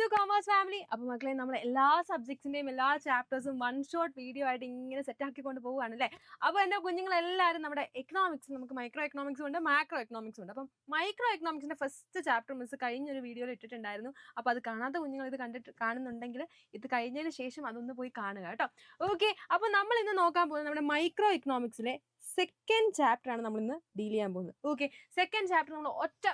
Two commerce family. അപ്പോൾ മക്കളെ, നമ്മൾ എല്ലാ സബ്ജക്ട്സിന്റെയും എല്ലാ ചാപ്റ്റേഴ്സും വൺ ഷോട്ട് വീഡിയോ ആയിട്ട് ഇങ്ങനെ സെറ്റ് ആക്കിക്കൊണ്ട് പോവുകയാണ് അല്ലേ. അപ്പോൾ എൻ്റെ കുഞ്ഞുങ്ങളെല്ലാവരും നമ്മുടെ എക്കണോമിക്സ്, നമുക്ക് മൈക്രോ എക്കണോമിക്സും ഉണ്ട്, മാക്രോ എക്കണോമിക്സും ഉണ്ട്. അപ്പം മൈക്രോ എക്കണോമിക്സിന്റെ ഫസ്റ്റ് ചാപ്റ്റർ മിസ് കഴിഞ്ഞൊരു വീഡിയോയിൽ ഇട്ടിട്ടുണ്ടായിരുന്നു. അപ്പോൾ അത് കാണാത്ത കുഞ്ഞുങ്ങൾ ഇത് കാണുന്നുണ്ടെങ്കിൽ ഇത് കഴിഞ്ഞതിന് ശേഷം അതൊന്ന് പോയി കാണുക കേട്ടോ. ഓക്കെ, അപ്പോൾ നമ്മൾ ഇന്ന് നോക്കാൻ പോകുന്നത് നമ്മുടെ മൈക്രോ എക്കണോമിക്സിലെ സെക്കൻഡ് ചാപ്റ്റർ ആണ് നമ്മൾ ഇന്ന് ഡീൽ ചെയ്യാൻ പോകുന്നത്. ഓക്കെ, സെക്കൻഡ് ചാപ്റ്റർ നമ്മൾ ഒറ്റ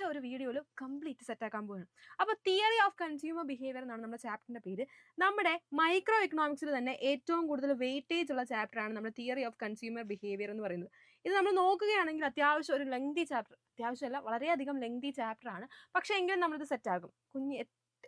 ഒരു വീഡിയോയിൽ കംപ്ലീറ്റ് സെറ്റ് ആക്കാൻ പോവുകയാണ്. അപ്പോൾ തിയറി ഓഫ് കൺസ്യൂമർ ബിഹേവിയർ എന്നാണ് നമ്മുടെ ചാപ്റ്ററിന്റെ പേര്. നമ്മുടെ മൈക്രോ എക്കണോമിക്സിൽ തന്നെ ഏറ്റവും കൂടുതൽ വെയിറ്റേജ് ഉള്ള ചാപ്റ്റർ ആണ് നമ്മുടെ തിയറി ഓഫ് കൺസ്യൂമർ ബിഹേവിയർ എന്ന് പറയുന്നത്. ഇത് നമ്മൾ നോക്കുകയാണെങ്കിൽ അത്യാവശ്യം ഒരു ലെങ്തി ചാപ്റ്റർ, അത്യാവശ്യമല്ല വളരെയധികം ലെങ്തി ചാപ്റ്റർ ആണ്. പക്ഷേ എങ്കിലും നമ്മളിത് സെറ്റ് ആകും.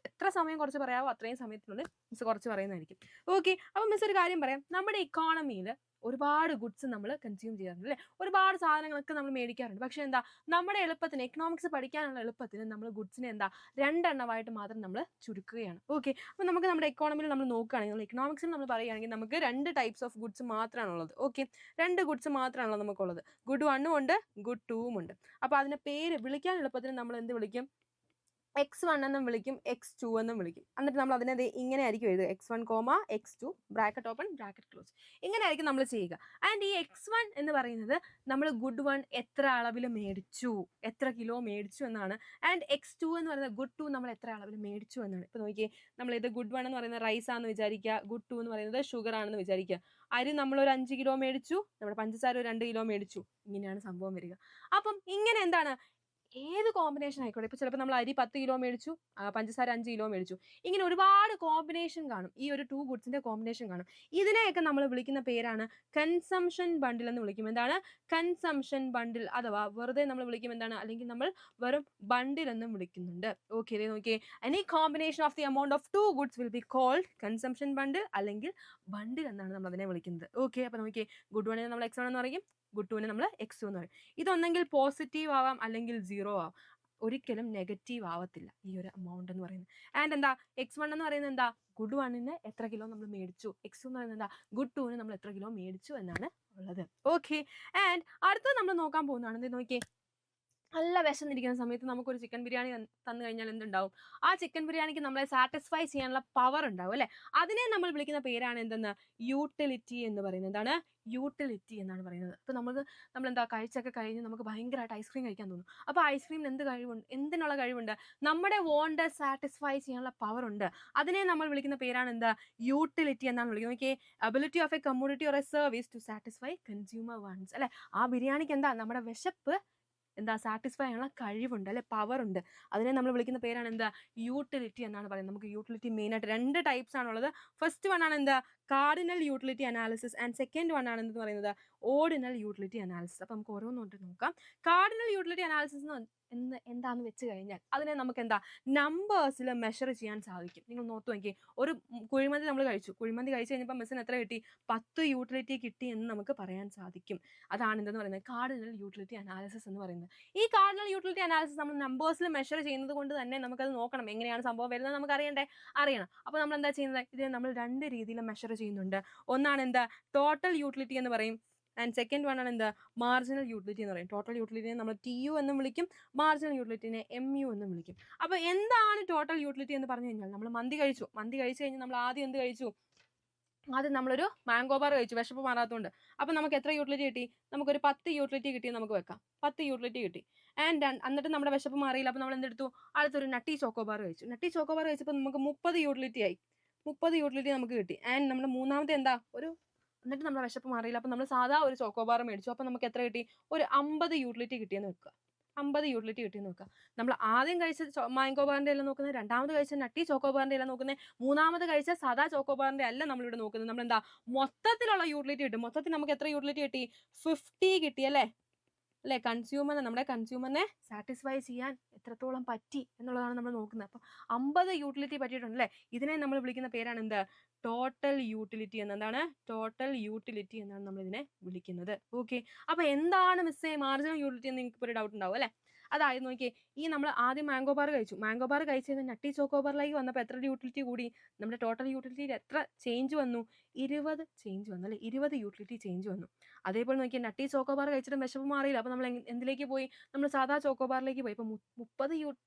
എത്ര സമയം കുറച്ച് പറയാമോ അത്രയും സമയത്തിനുള്ളിൽ മിസ് കുറച്ച് പറയുന്നതായിരിക്കും. ഓക്കെ, അപ്പോൾ മിസ് ഒരു കാര്യം പറയാം. നമ്മുടെ ഇക്കോണമിയിൽ ഒരുപാട് ഗുഡ്സ് നമ്മൾ കൺസ്യൂം ചെയ്യാറുണ്ട് അല്ലേ. ഒരുപാട് സാധനങ്ങളൊക്കെ നമ്മൾ മേടിക്കാറുണ്ട്. പക്ഷെ എന്താ, നമ്മുടെ എളുപ്പത്തിന്, എക്കണോമിക്സ് പഠിക്കാനുള്ള എളുപ്പത്തിന് നമ്മൾ ഗുഡ്സിനെ എന്താ രണ്ടെണ്ണമായിട്ട് മാത്രം നമ്മൾ ചുരുക്കുകയാണ്. ഓക്കെ, അപ്പോൾ നമുക്ക് നമ്മുടെ എക്കോണമിയിൽ നമ്മൾ നോക്കുകയാണെങ്കിൽ, നമ്മൾ എക്കണോമിക്സിൽ നമ്മൾ പറയുകയാണെങ്കിൽ നമുക്ക് രണ്ട് ടൈപ്സ് ഓഫ് ഗുഡ്സ് മാത്രമാണുള്ളത്. ഓക്കെ, രണ്ട് ഗുഡ്സ് മാത്രമാണുള്ളത് നമുക്കുള്ളത്. ഗുഡ് 1 ഉണ്ട്, ഗുഡ് 2 ഉണ്ട്. അപ്പോൾ അതിനെ പേര് വിളിക്കാൻ എളുപ്പത്തിന് നമ്മൾ എന്ത് വിളിക്കും? x1 എന്നും വിളിക്കും, x2 എന്നും വിളിക്കും. എന്നിട്ട് നമ്മൾ അതിനെ ഇങ്ങനെ ആയിരിക്കും എഴുതുക, x1, x2 bracket open bracket close. ഇങ്ങനെ ആയിരിക്കും നമ്മൾ ചെയ്യുക. ആൻഡ് ഈ x1 എന്ന് പറയുന്നത് നമ്മൾ ഗുഡ് 1 എത്ര അളവിൽ മേടിച്ചു, എത്ര കിലോ മേടിച്ചു എന്നാണ്. ആൻഡ് x2 എന്ന് പറയുന്നത് ഗുഡ് 2 നമ്മൾ എത്ര അളവിൽ മേടിച്ചു എന്നാണ്. ഇപ്പോൾ നോക്കിയേ, നമ്മൾ ഇത് ഗുഡ് 1 എന്ന് പറയുന്നത് റൈസ് ആണെന്ന് വിചാരിക്കുക, ഗുഡ് 2 എന്ന് പറയുന്നത് ഷുഗർ ആണെന്ന് വിചാരിക്കുക. അരി നമ്മൾ ഒരു 5 കിലോ മേടിച്ചു, നമ്മുടെ പഞ്ചസാര ഒരു 2 കിലോ മേടിച്ചു. ഇങ്ങനെയാണ് സംഭവം വരിക. അപ്പം ഇങ്ങനെ എന്താണ്, ഏത് കോമ്പിനേഷൻ ആയിക്കോട്ടെ. ഇപ്പോൾ ചിലപ്പോൾ നമ്മൾ അരി 10 കിലോ മേടിച്ചു, പഞ്ചസാര 5 കിലോ മേടിച്ചു. ഇങ്ങനെ ഒരുപാട് കോമ്പിനേഷൻ കാണും. ഈ ഒരു 2 ഗുഡ്സിന്റെ കോമ്പിനേഷൻ കാണും. ഇതിനെയൊക്കെ നമ്മൾ വിളിക്കുന്ന പേരാണ് കൺസംഷൻ ബണ്ടിൽ എന്ന് വിളിക്കും. എന്താണ് കൺസംഷൻ ബണ്ടിൽ, അഥവാ വെറുതെ നമ്മൾ വിളിക്കും എന്താണ്, അല്ലെങ്കിൽ നമ്മൾ വെറും ബണ്ടിൽ എന്നും വിളിക്കുന്നുണ്ട്. ഓക്കെ, നോക്കിയേ, any combination of the amount of 2 goods will be called consumption bundle അല്ലെങ്കിൽ ബണ്ടിൽ എന്നാണ് നമ്മൾ അതിനെ വിളിക്കുന്നത്. ഓക്കെ, അപ്പോൾ നോക്കിയേ, ഗുഡ് 1 നമ്മൾ x1 എന്ന് പറയും, ഗുഡ് 2 നമ്മൾ x2 എന്ന് പറയും. ഇതൊന്നെങ്കിൽ പോസിറ്റീവ് ആവാം അല്ലെങ്കിൽ 0 ആവാം. ഒരിക്കലും നെഗറ്റീവ് ആവത്തില്ല ഈ ഒരു എമൗണ്ട് എന്ന് പറയുന്നത്. ആൻഡ് എന്താ, x1 എന്ന് പറയുന്നത് എന്താ, ഗുഡ് 1 എത്ര കിലോ നമ്മൾ മേടിച്ചു, x2 എന്ന് പറയുന്നത് എന്താ, ഗുഡ് 2 നമ്മൾ എത്ര കിലോ മേടിച്ചു എന്നാണ് ഉള്ളത്. ഓക്കെ, ആൻഡ് അടുത്തത് നമ്മൾ നോക്കാൻ പോകുന്നതാണ് എന്ത്, നോക്കിയേ, നല്ല വിശന്നിരിക്കുന്ന സമയത്ത് നമുക്കൊരു ചിക്കൻ ബിരിയാണി തന്നു കഴിഞ്ഞാൽ എന്തുണ്ടാവും? ആ ചിക്കൻ ബിരിയാണിക്ക് നമ്മളെ സാറ്റിസ്ഫൈ ചെയ്യാനുള്ള പവർ ഉണ്ടാവും അല്ലേ. അതിനെ നമ്മൾ വിളിക്കുന്ന പേരാണ് എന്തെന്ന്, യൂട്ടിലിറ്റി എന്ന് പറയുന്നത്. എന്താണ് യൂട്ടിലിറ്റി എന്നാണ് പറയുന്നത്. അപ്പോൾ നമ്മൾ എന്താ കഴിച്ചൊക്കെ കഴിഞ്ഞ് നമുക്ക് ഭയങ്കരമായിട്ട് ഐസ്ക്രീം കഴിക്കാൻ തോന്നും. അപ്പോൾ ഐസ്ക്രീമിന് എന്തിനുള്ള കഴിവുണ്ട്? നമ്മുടെ വോണ്ട് സാറ്റിസ്ഫൈ ചെയ്യാനുള്ള പവർ ഉണ്ട്. അതിനെ നമ്മൾ വിളിക്കുന്ന പേരാണ് എന്താ, യൂട്ടിലിറ്റി എന്നാണ് വിളിക്കുന്നത്. Okay, ability of a commodity or a service to satisfy consumer wants അല്ലേ. ആ ബിരിയാണിക്ക് എന്താ, നമ്മുടെ വിശപ്പ് എന്താ സാറ്റിസ്ഫൈ ചെയ്യാനുള്ള കഴിവുണ്ട് അല്ലെ, പവർ ഉണ്ട്. അതിനെ നമ്മൾ വിളിക്കുന്ന പേരാണ് എന്താ, യൂട്ടിലിറ്റി എന്നാണ് പറയുന്നത്. നമുക്ക് യൂട്ടിലിറ്റി മെയിനായിട്ട് 2 ടൈപ്സ് ആണുള്ളത്. ഫസ്റ്റ് വൺ ആണ് എന്താ, cardinal utility analysis, and second one ആണ് എന്ന് പറയുന്നത് ഓർഡിനൽ യൂട്ടിലിറ്റി അനാലിസിസ്. അപ്പം നമുക്ക് ഓരോന്നോട്ട് നോക്കാം. കാർഡിനൽ യൂട്ടിലിറ്റി അനാലിസിസ് എന്താന്ന് വെച്ച് കഴിഞ്ഞാൽ അതിനെ നമുക്ക് എന്താ നമ്പേഴ്സിൽ മെഷർ ചെയ്യാൻ സാധിക്കും. നിങ്ങൾ നോക്കി നോക്കി, ഒരു കുഴിമന്തി നമ്മൾ കഴിച്ചു, കുഴിമന്തി കഴിച്ച് കഴിഞ്ഞപ്പോൾ മിസ്സിന് എത്ര കിട്ടി, 10 യൂട്ടിലിറ്റി കിട്ടി എന്ന് നമുക്ക് പറയാൻ സാധിക്കും. അതാണ് എന്തെന്ന് പറയുന്നത്, കാർഡിനൽ യൂട്ടിലിറ്റി അനാലിസിസ് എന്ന് പറയുന്നത്. ഈ കാർഡിനൽ യൂട്ടിലിറ്റി അനാലിസിസ് നമ്മൾ നമ്പേഴ്സിൽ മെഷർ ചെയ്യുന്നത് കൊണ്ട് തന്നെ നമുക്കത് നോക്കണം, എങ്ങനെയാണ് സംഭവം വരുന്നത് നമുക്ക് അറിയണം. അപ്പോൾ നമ്മൾ എന്താ ചെയ്യുന്നത്, ഇതിനെ നമ്മൾ 2 രീതിയിൽ മെഷർ ചെയ്യുന്നുണ്ട്. ഒന്നാണ് എന്താ, ടോട്ടൽ യൂട്ടിലിറ്റി എന്ന് പറയും. ആൻഡ് സെക്കൻഡ് വൺ ആണ് എന്താ, മാർജിനൽ യൂട്ടിലിറ്റി എന്ന് പറയും. ടോട്ടൽ യൂട്ടിലിറ്റിനെ നമ്മൾ TU എന്നും വിളിക്കും, മാർജിനൽ യൂട്ടിലിറ്റിനെ MU എന്നും വിളിക്കും. അപ്പോൾ എന്താണ് ടോട്ടൽ യൂട്ടിലിറ്റി എന്ന് പറഞ്ഞു കഴിഞ്ഞാൽ, നമ്മൾ മന്തി കഴിച്ചു കഴിഞ്ഞാൽ നമ്മൾ ആദ്യം എന്ത് കഴിച്ചു, ആദ്യം നമ്മളൊരു മാംഗോ ബാർ കഴിച്ചു, വിശപ്പ് മാറാത്തതുകൊണ്ട്. അപ്പോൾ നമുക്ക് എത്ര യൂട്ടിലിറ്റി കിട്ടി, നമുക്കൊരു 10 യൂട്ടിലിറ്റി കിട്ടിയെന്ന് നമുക്ക് വെക്കാം. 10 യൂട്ടിലിറ്റി കിട്ടി. ആൻഡ് എന്നിട്ട് നമ്മുടെ വിശപ്പ് മാറിയില്ല. അപ്പോൾ നമ്മൾ എന്തെടുത്തു, അടുത്തൊരു നട്ടി ചോക്കോ ബാർ കഴിച്ചു. നട്ടി ചോക്കോ ബാർ കഴിച്ചപ്പോൾ നമുക്ക് 30 യൂട്ടിലിറ്റി ആയി. 30 യൂട്ടിലിറ്റി നമുക്ക് കിട്ടി. ആൻഡ് നമ്മുടെ മൂന്നാമത്തെ എന്താ, എന്നിട്ട് നമ്മുടെ വിശപ്പ് മാറിയില്ല. അപ്പോൾ നമ്മൾ സാധാ ഒരു ചോക്കോബാർ മേടിച്ചു. അപ്പോൾ നമുക്ക് എത്ര കിട്ടി, ഒരു 50 യൂട്ടിലിറ്റി കിട്ടിയെന്ന് വെക്കുക. 50 യൂട്ടിലിറ്റി കിട്ടിയെന്ന് വെക്കുക. നമ്മൾ ആദ്യം കഴിച്ച മാംഗോ ബാറിൻ്റെ എല്ലാം നോക്കുന്നത്, രണ്ടാമത് കഴിച്ച നട്ടി ചോക്കോബാറിൻ്റെ എല്ലാം നോക്കുന്നത്, മൂന്നാമത് കഴിച്ച സാധാ ചോക്കോബാറിൻ്റെ അല്ല നമ്മളിവിടെ നോക്കുന്നത്. നമ്മളെന്താ മൊത്തത്തിലുള്ള യൂട്ടിലിറ്റി കിട്ടും. മൊത്തത്തിൽ നമുക്ക് എത്ര യൂട്ടിലിറ്റി കിട്ടി, 50 കിട്ടി അല്ലേ. നമ്മുടെ കൺസ്യൂമറിനെ സാറ്റിസ്ഫൈ ചെയ്യാൻ എത്രത്തോളം പറ്റി എന്നുള്ളതാണ് നമ്മൾ നോക്കുന്നത്. അപ്പം 50 യൂട്ടിലിറ്റി പറ്റിയിട്ടുണ്ട് അല്ലേ. ഇതിനെ നമ്മൾ വിളിക്കുന്ന പേരാണ് എന്താ, ടോട്ടൽ യൂട്ടിലിറ്റി എന്താണ്, ടോട്ടൽ യൂട്ടിലിറ്റി എന്നാണ് നമ്മൾ ഇതിനെ വിളിക്കുന്നത്. ഓക്കെ, അപ്പോൾ എന്താണ് മിസ്സേ മാർജിനൽ യൂട്ടിലിറ്റി എന്ന് നിങ്ങൾക്ക് ഒരു ഡൗട്ട് ഉണ്ടാവും അല്ലേ. അതായത് നോക്കിയേ, ഈ നമ്മൾ ആദ്യം മാംഗോ ബാർ കഴിച്ചു, മാംഗോ ബാർ കഴിച്ച് കഴിഞ്ഞാൽ നട്ടി ചോക്കോബാറിലേക്ക് വന്നപ്പോൾ എത്ര യൂട്ടിലിറ്റി കൂടി, നമ്മുടെ ടോട്ടൽ യൂട്ടിലിറ്റിയിൽ എത്ര ചേഞ്ച് വന്നു, 20 ചേഞ്ച് വന്നു അല്ലേ. 20 യൂട്ടിലിറ്റി ചേഞ്ച് വന്നു. അതേപോലെ നോക്കിയാൽ നട്ടി ചോക്കോബാർ കഴിച്ചിട്ടും വിശപ്പ് മാറിയില്ല. അപ്പോൾ നമ്മൾ എന്തിലേക്ക് പോയി, നമ്മൾ സാധാ ചോക്കോബാറിലേക്ക് പോയി. ഇപ്പോൾ 30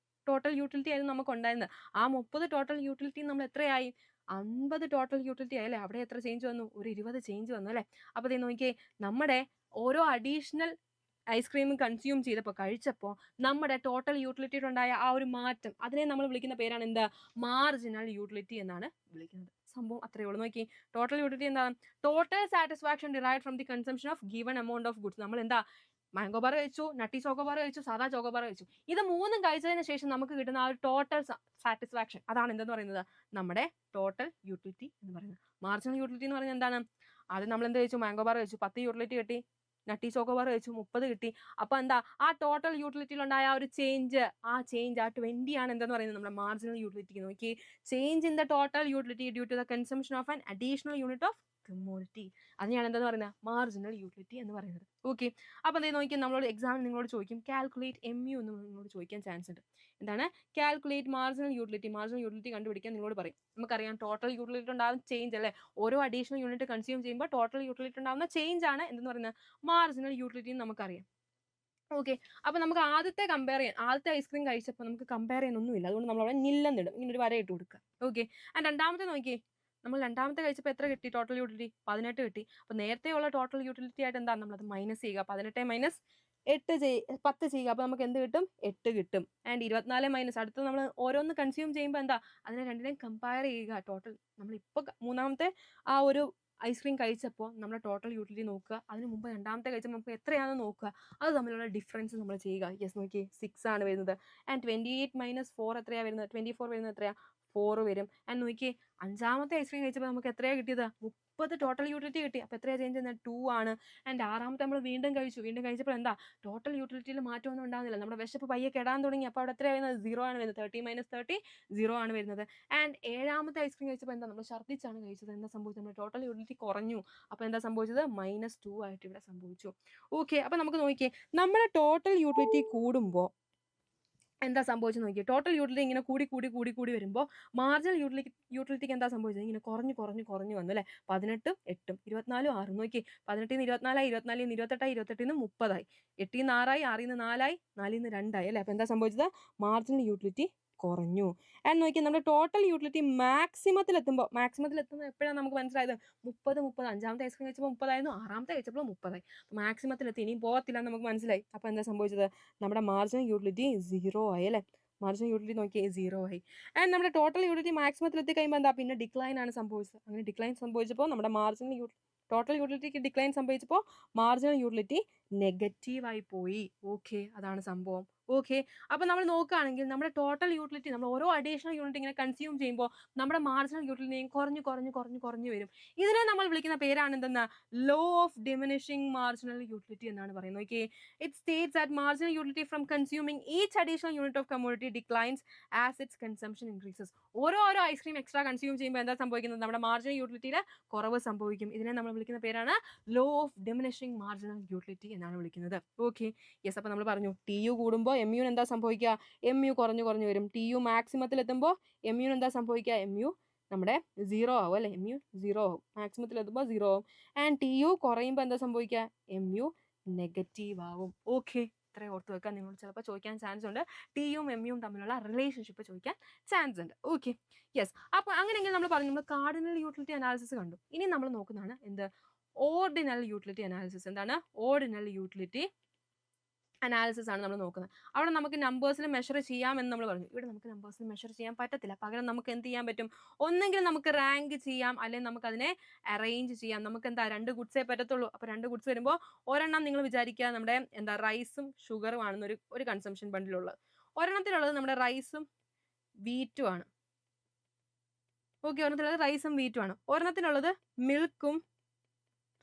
ടോട്ടൽ യൂട്ടിലിറ്റി ആയിരുന്നു നമുക്ക് ഉണ്ടായിരുന്നത്. ആ 30 ടോട്ടൽ യൂട്ടിലിറ്റി നമ്മൾ എത്രയായി? 50 ടോട്ടൽ യൂട്ടിലിറ്റി ആയി അല്ലേ? അവിടെ എത്ര ചേഞ്ച് വന്നു? ഒരു 20 ചേഞ്ച് വന്നു അല്ലേ? അപ്പോൾ ദേ നോക്കിയേ, നമ്മുടെ ഓരോ അഡീഷണൽ ഐസ്ക്രീം കൺസ്യൂം ചെയ്തപ്പോൾ, കഴിച്ചപ്പോൾ നമ്മുടെ ടോട്ടൽ യൂട്ടിലിറ്റിയിലുണ്ടായ ആ ഒരു മാറ്റം, അതിനെ നമ്മൾ വിളിക്കുന്ന പേരാണ് എന്താ? മാർജിനൽ യൂട്ടിലിറ്റി എന്നാണ് വിളിക്കുന്നത്. സംഭവം അത്രയേ ഉള്ളൂ. നോക്കി, ടോട്ടൽ യൂട്ടിലിറ്റി എന്താണ്? Total satisfaction derived from the consumption of given amount of goods. നമ്മൾ എന്താ, മാംഗോ ബാർ കഴിച്ചു, നട്ടി ചോക്കോ ബാർ കഴിച്ചു, സാധാ ചോക്കോ ബാർ കഴിച്ചു, ഇത് മൂന്നും കഴിച്ചതിന് ശേഷം നമുക്ക് കിട്ടുന്ന ആ ഒരു ടോട്ടൽ സാറ്റിസ്ഫാക്ഷൻ, അതാണ് എന്തെന്ന് പറയുന്നത്? നമ്മുടെ ടോട്ടൽ യൂട്ടിലിറ്റി എന്ന് പറയുന്നത്. മാർജിനൽ യൂട്ടിലിറ്റി എന്ന് പറയുന്നത് എന്താണ്? ആദ്യം നമ്മൾ എന്ത് കഴിച്ചു? മാംഗോ ബാർ കഴിച്ചു, 10 യൂട്ടിലിറ്റി കിട്ടി. നട്ടി ചോക്കോ ബാർ കഴിച്ചു, 30 കിട്ടി. അപ്പൊ എന്താ, ആ ടോട്ടൽ യൂട്ടിലിറ്റിയിൽ ഉണ്ടായ ആ ഒരു ചേഞ്ച്, ആ 20 ആണ് എന്തെന്ന് പറയുന്നത്? നമ്മുടെ മാർജിനൽ യൂട്ടിലിറ്റി. നോക്കി, change in the total utility due to the consumption of an additional unit of commodity, അതിനെയാണ് എന്തെന്ന് പറയുന്നത്? മാർജിനൽ യൂട്ടിലിറ്റി എന്ന് പറയുന്നത്. ഓക്കെ, അപ്പൊ എന്താ നോക്കി, നമ്മളോട് എക്സാമിന് നിങ്ങളോട് ചോദിക്കും കാൽക്കുലേറ്റ് MU എന്ന് നിങ്ങളോട് ചോദിക്കാൻ ചാൻസ് ഉണ്ട്. എന്താണ്? Calculate marginal utility. Marginal utility കണ്ടുപിടിക്കാൻ നിങ്ങളോട് പറയും. നമുക്കറിയാം ടോട്ടൽ യൂട്ടിലിറ്റി ഉണ്ടാകുന്ന ചേഞ്ച് അല്ലേ, ഓരോ അഡീഷണൽ യൂണിറ്റ് കൺസ്യൂം ചെയ്യുമ്പോൾ ടോട്ടൽ യൂട്ടിലിറ്റി ഉണ്ടാകുന്ന ചേഞ്ച് ആണ് എന്തെന്ന് പറയുന്നത്? മാർജിനൽ യൂട്ടിലിറ്റി എന്ന് നമുക്കറിയാം. ഓക്കെ, അപ്പൊ നമുക്ക് ആദ്യത്തെ കമ്പയർ ചെയ്യാൻ, ആദ്യത്തെ ഐസ്ക്രീം കഴിച്ചപ്പോൾ നമുക്ക് കമ്പയർ ചെയ്യാനൊന്നുമില്ല, അതുകൊണ്ട് നമ്മൾ അവിടെ നില്ലെന്നിടും, ഇങ്ങനെ ഒരു വര ഇട്ട് കൊടുക്കുക. ഓക്കെ, ആൻഡ് രണ്ടാമത്തെ നോക്കി, നമ്മൾ രണ്ടാമത്തെ കഴിച്ചപ്പോൾ എത്ര കിട്ടി? ടോട്ടൽ യൂട്ടിലിറ്റി 18 കിട്ടി. അപ്പോൾ നേരത്തെയുള്ള ടോട്ടൽ യൂട്ടിലിറ്റി ആയിട്ട് എന്താ? നമ്മളത് മൈനസ് ചെയ്യുക. 18 മൈനസ് 10 ചെയ്യുക. അപ്പോൾ നമുക്ക് എന്ത് കിട്ടും? 8 കിട്ടും. ആൻഡ് 24 മൈനസ്, അടുത്ത് നമ്മൾ ഓരോന്ന് കൺസ്യൂം ചെയ്യുമ്പോൾ എന്താ, അതിനെ രണ്ടിനെയും കമ്പയർ ചെയ്യുക. ടോട്ടൽ നമ്മളിപ്പോൾ മൂന്നാമത്തെ ആ ഒരു ഐസ്ക്രീം കഴിച്ചപ്പോൾ നമ്മുടെ ടോട്ടൽ യൂട്ടിലിറ്റി നോക്കുക, അതിന് മുമ്പ് രണ്ടാമത്തെ കഴിച്ചപ്പോൾ നമുക്ക് എത്രയാണെന്ന് നോക്കുക, അത് തമ്മിലുള്ള ഡിഫറൻസ് നമ്മൾ ചെയ്യുക. യെസ്, നോക്കി, 6 ആണ് വരുന്നത്. ആൻഡ് 28 മൈനസ് 4 എത്രയാണ് വരുന്നത്? 24 വരുന്നത് എത്രയാണ്? 4 വരും. ആൻഡ് നോക്കി, അഞ്ചാമത്തെ ഐസ്ക്രീം കഴിച്ചപ്പോൾ നമുക്ക് എത്രയാണ് കിട്ടിയത്? 30 ടോട്ടൽ യൂട്ടിലിറ്റി കിട്ടി. അപ്പോൾ എത്രയാണ് ചേഞ്ച് ചെയ്യുന്നത്? 2 ആണ്. ആൻഡ് ആറാമത്തെ നമ്മൾ വീണ്ടും കഴിച്ചപ്പോൾ എന്താ, ടോട്ടൽ യൂട്ടിലിറ്റിയിൽ മാറ്റമൊന്നും ഉണ്ടാകുന്നില്ല. നമ്മുടെ വിശപ്പ് പയ്യെ കെടാൻ തുടങ്ങി. അപ്പോൾ അവിടെ എത്രയാണ് വരുന്നത്? 0 ആണ് വരുന്നത്. 30 മൈനസ് 30 0 ആണ് വരുന്നത്. ആൻഡ് ഏഴാമത്തെ ഐസ്ക്രീം കഴിച്ചപ്പോൾ എന്താ, നമ്മൾ ഛർദ്ദിച്ചാണ് കഴിച്ചത്. എന്താ സംഭവിച്ചത്? നമ്മുടെ ടോട്ടൽ യൂട്ടിലിറ്റി കുറഞ്ഞു. അപ്പോൾ എന്താ സംഭവിച്ചത്? -2 ആയിട്ട് ഇവിടെ സംഭവിച്ചു. ഓക്കെ, അപ്പോൾ നമുക്ക് നോക്കിയേ, നമ്മുടെ ടോട്ടൽ യൂട്ടിലിറ്റി കൂടുമ്പോൾ എന്താ സംഭവിച്ചത് നോക്കി, ടോട്ടൽ യൂട്ടിലിറ്റി ഇങ്ങനെ കൂടി വരുമ്പോൾ മാർജിനൽ യൂട്ടിലിറ്റിക്ക് എന്താ സംഭവിച്ചത്? ഇങ്ങനെ കുറഞ്ഞു വന്നു അല്ലേ? 18 8 24 6 നോക്കി, 18 24 24 28 28 30 8 6 6 4 4 2 അല്ലേ? അപ്പോൾ എന്താ സംഭവിച്ചത്? മാർജിനൽ യൂട്ടിലിറ്റി കുറഞ്ഞു. ആൻഡ് നോക്കി, നമ്മുടെ ടോട്ടൽ യൂട്ടിലിറ്റി മാക്സിമത്തിൽ എത്തുമ്പോൾ എപ്പോഴാണ് നമുക്ക് മനസ്സിലായത്? 30 അഞ്ചാമത്തെ ഐസ്ക്രീം കഴിച്ചപ്പോൾ 30 ആയിരുന്നു, ആറാമത്തെ കഴിച്ചപ്പോൾ 30 മാക്സിമത്തിൽ എത്തി, ഇനിയും പോകത്തില്ല നമുക്ക് മനസ്സിലായി. അപ്പോൾ എന്താ സംഭവിച്ചത്? നമ്മുടെ മാർജിനൽ യൂട്ടിലിറ്റി 0 ആയി അല്ലേ? മാർജിനൽ യൂട്ടിലിറ്റി നോക്കിയേ 0 ആയി. ആൻഡ് നമ്മുടെ ടോട്ടൽ യൂട്ടിലിറ്റി മാക്സിമത്തിൽ എത്തി കഴിയുമ്പോൾ എന്താ, പിന്നെ ഡിക്ലൈൻ ആണ് സംഭവിച്ചത്. അങ്ങനെ ഡിക്ലൈൻ സംഭവിച്ചപ്പോൾ നമ്മുടെ ടോട്ടൽ യൂട്ടിലിറ്റിക്ക് ഡിക്ലൈൻ സംഭവിച്ചപ്പോൾ മാർജിനൽ യൂട്ടിലിറ്റി നെഗറ്റീവായി പോയി. ഓക്കെ, അതാണ് സംഭവം. ഓക്കെ, അപ്പോൾ നമ്മൾ നോക്കുകയാണെങ്കിൽ നമ്മുടെ ടോട്ടൽ യൂട്ടിലിറ്റി, നമ്മൾ ഓരോ അഡീഷണൽ യൂണിറ്റ് ഇങ്ങനെ കൺസ്യൂം ചെയ്യുമ്പോൾ നമ്മുടെ മാർജിനൽ യൂട്ടിലിറ്റിയും കുറഞ്ഞു വരും. ഇതിനെ നമ്മൾ വിളിക്കുന്ന പേരാണ് എന്തെന്ന്? Law of diminishing marginal utility എന്നാണ് പറയുന്നത്. Okay, it States that marginal utility from consuming each additional unit of commodity declines as it's consumption increases. ഓരോ ഐസ്ക്രീം എക്സ്ട്രാ കൺസ്യൂം ചെയ്യുമ്പോൾ എന്താ സംഭവിക്കുന്നത്? നമ്മുടെ മാർജിനൽ യൂട്ടിലിറ്റിയിൽ കുറവ് സംഭവിക്കും. ഇതിനെ നമ്മൾ വിളിക്കുന്ന പേരാണ് law of diminishing marginal utility എന്നാണ് വിളിക്കുന്നത്. ഓക്കെ, യെസ്, അപ്പോൾ നമ്മൾ പറഞ്ഞു TU കൂടുമ്പോൾ MU എന്താ സംഭവിക്കുക? MU കുറഞ്ഞു വരും. TU മാക്സിമത്തിൽ എത്തുമ്പോൾ MU എന്താ സംഭവിക്കുക? MU നമ്മുടെ 0 ആവും അല്ലേ? MU 0 ആവും, മാക്സിമത്തിൽ എത്തുമ്പോൾ 0 ആവും. ആൻഡ് TU കുറയുമ്പോൾ എന്താ സംഭവിക്കുക? MU നെഗറ്റീവ് ആവും. ഓക്കെ, ഇത്രയും ഓർത്ത് വെക്കാൻ നിങ്ങൾ ചിലപ്പോൾ ചോദിക്കാൻ ചാൻസ് ഉണ്ട്. TUം MUം തമ്മിലുള്ള റിലേഷൻഷിപ്പ് ചോദിക്കാൻ ചാൻസ് ഉണ്ട്. ഓക്കെ, യെസ്, അപ്പോൾ അങ്ങനെയെങ്കിൽ നമ്മൾ പറഞ്ഞു, നമ്മൾ കാർഡിനൽ യൂട്ടിലിറ്റി അനാലിസിസ് കണ്ടു. ഇനി നമ്മൾ നോക്കുന്നതാണ് എന്ത്? Ordinal utility analysis. എന്താണ് ഓർഡിനൽ യൂട്ടിലിറ്റി അനാലിസിസ് ആണ് നമ്മൾ നോക്കുന്നത്. അവിടെ നമുക്ക് നമ്പേഴ്സിൽ മെഷർ ചെയ്യാമെന്ന് നമ്മൾ പറഞ്ഞു. ഇവിടെ നമുക്ക് നമ്പേഴ്സിൽ മെഷർ ചെയ്യാൻ പറ്റത്തില്ല. പകരം നമുക്ക് എന്ത് ചെയ്യാൻ പറ്റും? ഒന്നെങ്കിൽ നമുക്ക് റാങ്ക് ചെയ്യാം, അല്ലെങ്കിൽ നമുക്ക് അതിനെ അറേഞ്ച് ചെയ്യാം. നമുക്ക് എന്താ, 2 ഗുഡ്സേ പറ്റത്തുള്ളൂ. അപ്പോൾ 2 ഗുഡ്സ് വരുമ്പോൾ ഒരെണ്ണം നിങ്ങൾ വിചാരിക്കുക നമ്മുടെ എന്താ റൈസും ഷുഗറും ആണെന്നൊരു കൺസംഷൻ ബണ്ടിലുള്ളത്. ഒരെണ്ണത്തിലുള്ളത് നമ്മുടെ റൈസും വീറ്റും ആണ്. ഓക്കെ, ഒരെണ്ണത്തിലുള്ളത് റൈസും വീറ്റും ആണ്. ഒരെണ്ണത്തിനുള്ളത് മിൽക്കും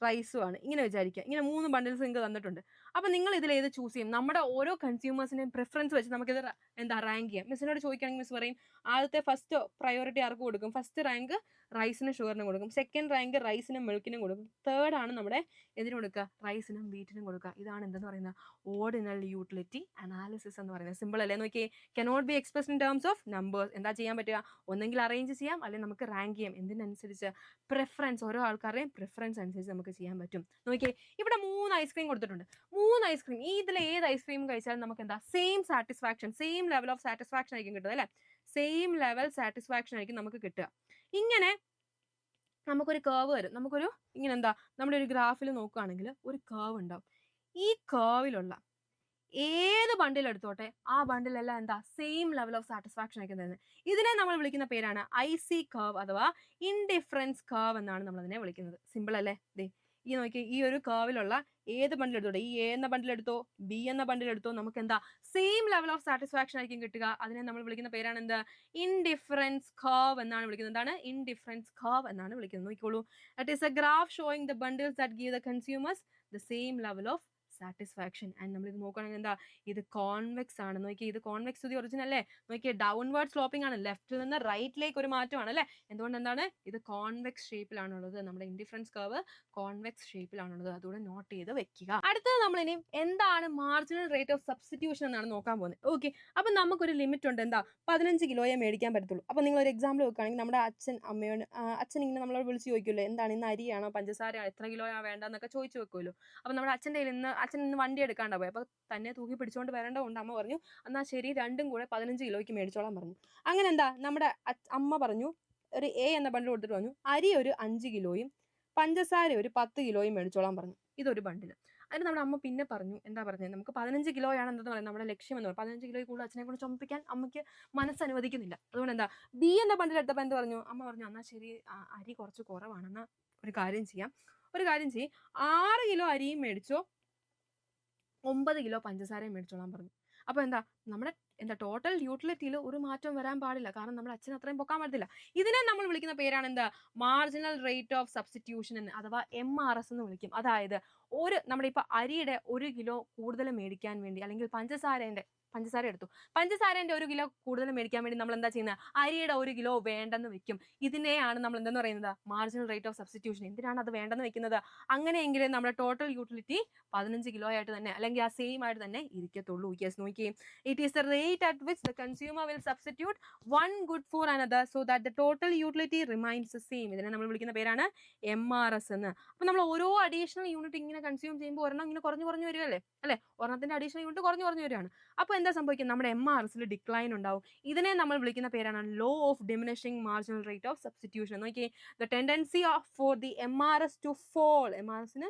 റൈസും ആണ്. ഇങ്ങനെ വിചാരിക്കുക. ഇങ്ങനെ 3 ബണ്ടിൽസ് നിങ്ങൾക്ക് തന്നിട്ടുണ്ട്. അപ്പോൾ നിങ്ങൾ ഇതിൽ ഏത് ചൂസ് ചെയ്യും? നമ്മുടെ ഓരോ കൺസ്യൂമേഴ്സിൻ്റെയും പ്രിഫറൻസ് വെച്ച് നമുക്കിത് എന്താ റാങ്ക് ചെയ്യാം. മിസ്സിനോട് ചോദിക്കുകയാണെങ്കിൽ മിസ് പറയും, ആദ്യത്തെ ഫസ്റ്റ് പ്രയോറിറ്റി ആർക്ക് കൊടുക്കും? ഫസ്റ്റ് റാങ്ക് റൈസിനും ഷുഗറിനും കൊടുക്കും. സെക്കൻഡ് റാങ്ക് റൈസിനും മിൽക്കിനും കൊടുക്കും. തേർഡ് ആണ് നമ്മുടെ എന്തിനു കൊടുക്കുക? റൈസിനും വീറ്റിനും കൊടുക്കുക. ഇതാണ് എന്തെന്ന് പറയുന്നത്? ഓർഡിനൽ യൂട്ടിലിറ്റി അനാലിസിസ് എന്ന് പറയുന്നത്. സിമ്പിൾ അല്ലേ? നോക്കിയേ, cannot be expressed in terms of numbers. എന്താ ചെയ്യാൻ പറ്റുക? ഒന്നെങ്കിൽ അറേഞ്ച് ചെയ്യാം, അല്ലെങ്കിൽ നമുക്ക് റാങ്ക് ചെയ്യാം. എന്തിനനുസരിച്ച്? പ്രിഫറൻസ്, ഓരോ ആൾക്കാരുടെയും പ്രിഫറൻസ് അനുസരിച്ച് നമുക്ക് ചെയ്യാൻ പറ്റും. നോക്കിയേ, ഇവിടെ 3 ഐസ്ക്രീം കൊടുത്തിട്ടുണ്ട്. മൂന്ന് ഐസ്ക്രീം, ഇതിൽ ഏത് ഐസ്ക്രീം കഴിച്ചാലും നമുക്ക് എന്താ same satisfaction, same level of satisfaction ആയിരിക്കും കിട്ടുക അല്ലെ. സെയിം ലെവൽ സാറ്റിസ്ഫാക്ഷൻ ആയിരിക്കും നമുക്ക് കിട്ടുക. ഇങ്ങനെ നമുക്കൊരു കേർവ് വരും. നമുക്കൊരു ഇങ്ങനെ എന്താ നമ്മുടെ ഒരു ഗ്രാഫിൽ നോക്കുകയാണെങ്കിൽ ഒരു കേർവ് ഉണ്ടാവും. ഈ കേർവിലുള്ള ഏത് ബണ്ടിൽ എടുത്തോട്ടെ ആ ബണ്ടിലെല്ലാം എന്താ സെയിം ലെവൽ ഓഫ് സാറ്റിസ്ഫാക്ഷൻ ആയിരിക്കും തരുന്നത്. ഇതിനെ നമ്മൾ വിളിക്കുന്ന പേരാണ് ഐസി കർവ് അഥവാ ഇൻഡിഫറൻസ് കർവ് എന്നാണ് നമ്മൾ അതിനെ വിളിക്കുന്നത്. സിമ്പിൾ അല്ലേ? ദേ ഈ നോക്കി, ഈ ഒരു കർവിലുള്ള ഏത് ബണ്ടിൽ എടുത്തോട്ടെ, ഈ എ എന്ന ബണ്ടിൽ എടുത്തോ ബി എന്ന ബണ്ടിൽ എടുത്തോ നമുക്ക് എന്താ സെയിം ലെവൽ ഓഫ് സാറ്റിസ്ഫാക്ഷൻ ആയിരിക്കും കിട്ടുക. അതിനെ നമ്മൾ വിളിക്കുന്ന പേരാണ് എന്ത്? ഇൻഡിഫറൻസ് കർവ് എന്നാണ് വിളിക്കുന്നത്. എന്താണ്? ഇൻഡിഫറൻസ് കർവ് എന്നാണ് വിളിക്കുന്നത്. നോക്കിക്കോളൂ. It is a graph showing the bundles that give the consumers the same level of satisfaction. And നമ്മൾ ഇത് നോക്കുകയാണെങ്കിൽ എന്താ, ഇത് കോൺവെക്സ് ആണ്. നോക്കിയേ, ഇത് കോൺവെക്സ് ടു ദി ഒറിജിൻ അല്ലേ? നോക്കിയേ, ഡൗൺവേർഡ് സ്ലോപ്പിംഗ് ആണ്, ലെഫ്റ്റിൽ നിന്ന് റൈറ്റിലേക്ക് ഒരു മാറ്റമാണ് അല്ലേ? എന്തുകൊണ്ട്? എന്താണ്? ഇത് കോൺവെക്സ് ഷേപ്പിലാണുള്ളത്. നമ്മുടെ ഇൻഡിഫറൻസ് കർവ് കോൺവെക്സ് ഷേപ്പിലാണുള്ളത്. അതുകൂടെ നോട്ട് ചെയ്ത് വെക്കുക. അടുത്തത് നമ്മൾ ഇനി എന്താണ് മാർജിനൽ റേറ്റ് ഓഫ് സബ്സ്റ്റിറ്റ്യൂഷൻ എന്നാണ് നോക്കാൻ പോകുന്നത്. ഓക്കെ, അപ്പം നമുക്കൊരു ലിമിറ്റ് ഉണ്ട്. എന്താ? 15 കിലോയെ മേടിക്കാൻ പറ്റത്തുള്ളൂ. അപ്പം നിങ്ങൾ ഒരു എക്സാമ്പിൾ വെക്കുകയാണെങ്കിൽ നമ്മുടെ അച്ഛൻ അമ്മയോട് അച്ഛൻ ഇങ്ങനെ നമ്മളോട് വിളിച്ച് ചോദിക്കുമല്ലോ, എന്താണ് ഇന്ന് അരിയാണോ പഞ്ചസാര എത്ര കിലോയാ വേണ്ടെന്നൊക്കെ ചോദിച്ചു വെക്കുമല്ലോ. അപ്പം നമ്മുടെ അച്ഛൻ്റെ കയ്യിൽ അച്ഛൻ ഇന്ന് വണ്ടി എടുക്കാണ്ടാ പോയി. അപ്പോൾ തന്നെ തൂക്കി പിടിച്ചുകൊണ്ട് വരേണ്ടതുകൊണ്ട് അമ്മ പറഞ്ഞു, എന്നാൽ ശരി രണ്ടും കൂടെ 15 കിലോയ്ക്ക് മേടിച്ചോളാൻ പറഞ്ഞു. അങ്ങനെ എന്താ നമ്മുടെ അമ്മ പറഞ്ഞു, ഒരു എ എന്ന ബണ്ടിൽ കൊടുത്തിട്ട് പറഞ്ഞു അരി ഒരു 5 കിലോയും പഞ്ചസാര ഒരു 10 കിലോയും മേടിച്ചോളാൻ പറഞ്ഞു. ഇതൊരു ബണ്ടിൽ. അതിന് നമ്മുടെ അമ്മ പിന്നെ പറഞ്ഞു, എന്താ പറഞ്ഞത്, നമുക്ക് 15 കിലോയാണ് എന്താ പറയുന്നത് നമ്മുടെ ലക്ഷ്യം എന്ന് പറഞ്ഞു. 15 കിലോയിൽ കൂടുതൽ അച്ഛനെ കൊണ്ട് ചുമപ്പിക്കാൻ അമ്മയ്ക്ക് മനസ്സനുവദിക്കുന്നില്ല. അതുകൊണ്ട് എന്താ ബി എന്ന ബണ്ടിൽ എടുത്തപ്പോൾ എന്ത് പറഞ്ഞു? അമ്മ പറഞ്ഞു, എന്നാൽ ശരി അരി കുറച്ച് കുറവാണ്, എന്നാൽ ഒരു കാര്യം ചെയ്യും 6 കിലോ അരിയും മേടിച്ചോ 9 കിലോ പഞ്ചസാരയും മേടിച്ചോളാൻ പറഞ്ഞു. അപ്പോൾ എന്താ നമ്മുടെ ടോട്ടൽ യൂട്ടിലിറ്റിയിൽ ഒരു മാറ്റം വരാൻ പാടില്ല. കാരണം നമ്മുടെ അച്ഛൻ അത്രയും പൊക്കാൻ പറ്റില്ല. ഇതിനെ നമ്മൾ വിളിക്കുന്ന പേരാണ് എന്താ? മാർജിനൽ റേറ്റ് ഓഫ് സബ്സ്റ്റിറ്റ്യൂഷൻ എന്ന്, അഥവാ MRS എന്ന് വിളിക്കും. അതായത് നമ്മുടെ ഇപ്പോൾ അരിയുടെ 1 കിലോ കൂടുതൽ മേടിക്കാൻ വേണ്ടി, അല്ലെങ്കിൽ പഞ്ചസാര എടുത്തു, പഞ്ചസാരേൻ്റെ 1 കിലോ കൂടുതൽ മേടിക്കാൻ വേണ്ടി നമ്മൾ എന്താ ചെയ്യുന്നത്? അരിയുടെ 1 കിലോ വേണ്ടെന്ന് വെക്കും. ഇതിനെയാണ് നമ്മൾ എന്തെന്ന് പറയുന്നത്? Marginal rate of substitution. എന്തിനാണ് അത് വേണ്ടെന്ന് വെക്കുന്നത്? അങ്ങനെയെങ്കിൽ നമ്മുടെ ടോട്ടൽ യൂട്ടിലിറ്റി 15 കിലോ ആയിട്ട് തന്നെ, അല്ലെങ്കിൽ ആ സെയിം ആയിട്ട് തന്നെ ഇരിക്കത്തുള്ളൂ. യെസ്, നോക്കിയേ, it is the rate at which the consumer will substitute one good for another so that the total utility remains the same. ഇതിനെ നമ്മൾ വിളിക്കുന്ന പേരാണ് MRS എന്ന്. അപ്പോൾ നമ്മൾ ഓരോ അഡീഷണൽ യൂണിറ്റ് ഇങ്ങനെ കൺസ്യൂം ചെയ്യുമ്പോൾ ഒരെണ്ണം ഇങ്ങനെ കുറഞ്ഞു വരികയല്ലേ അല്ലേ? ഒരെണ്ണത്തിൻ്റെ അഡീഷണൽ യൂണിറ്റ് കുറഞ്ഞു വരികയാണ്. അപ്പോൾ എന്താ സംഭവിക്കും? നമ്മുടെ MRSൽ ഡിക്ലൈൻ ഉണ്ടാവും. ഇതിനെ നമ്മൾ വിളിക്കുന്ന പേരാണ് law of diminishing marginal rate of substitution. നോക്കിയേ, the tendency for the MRS to fall, MRSന്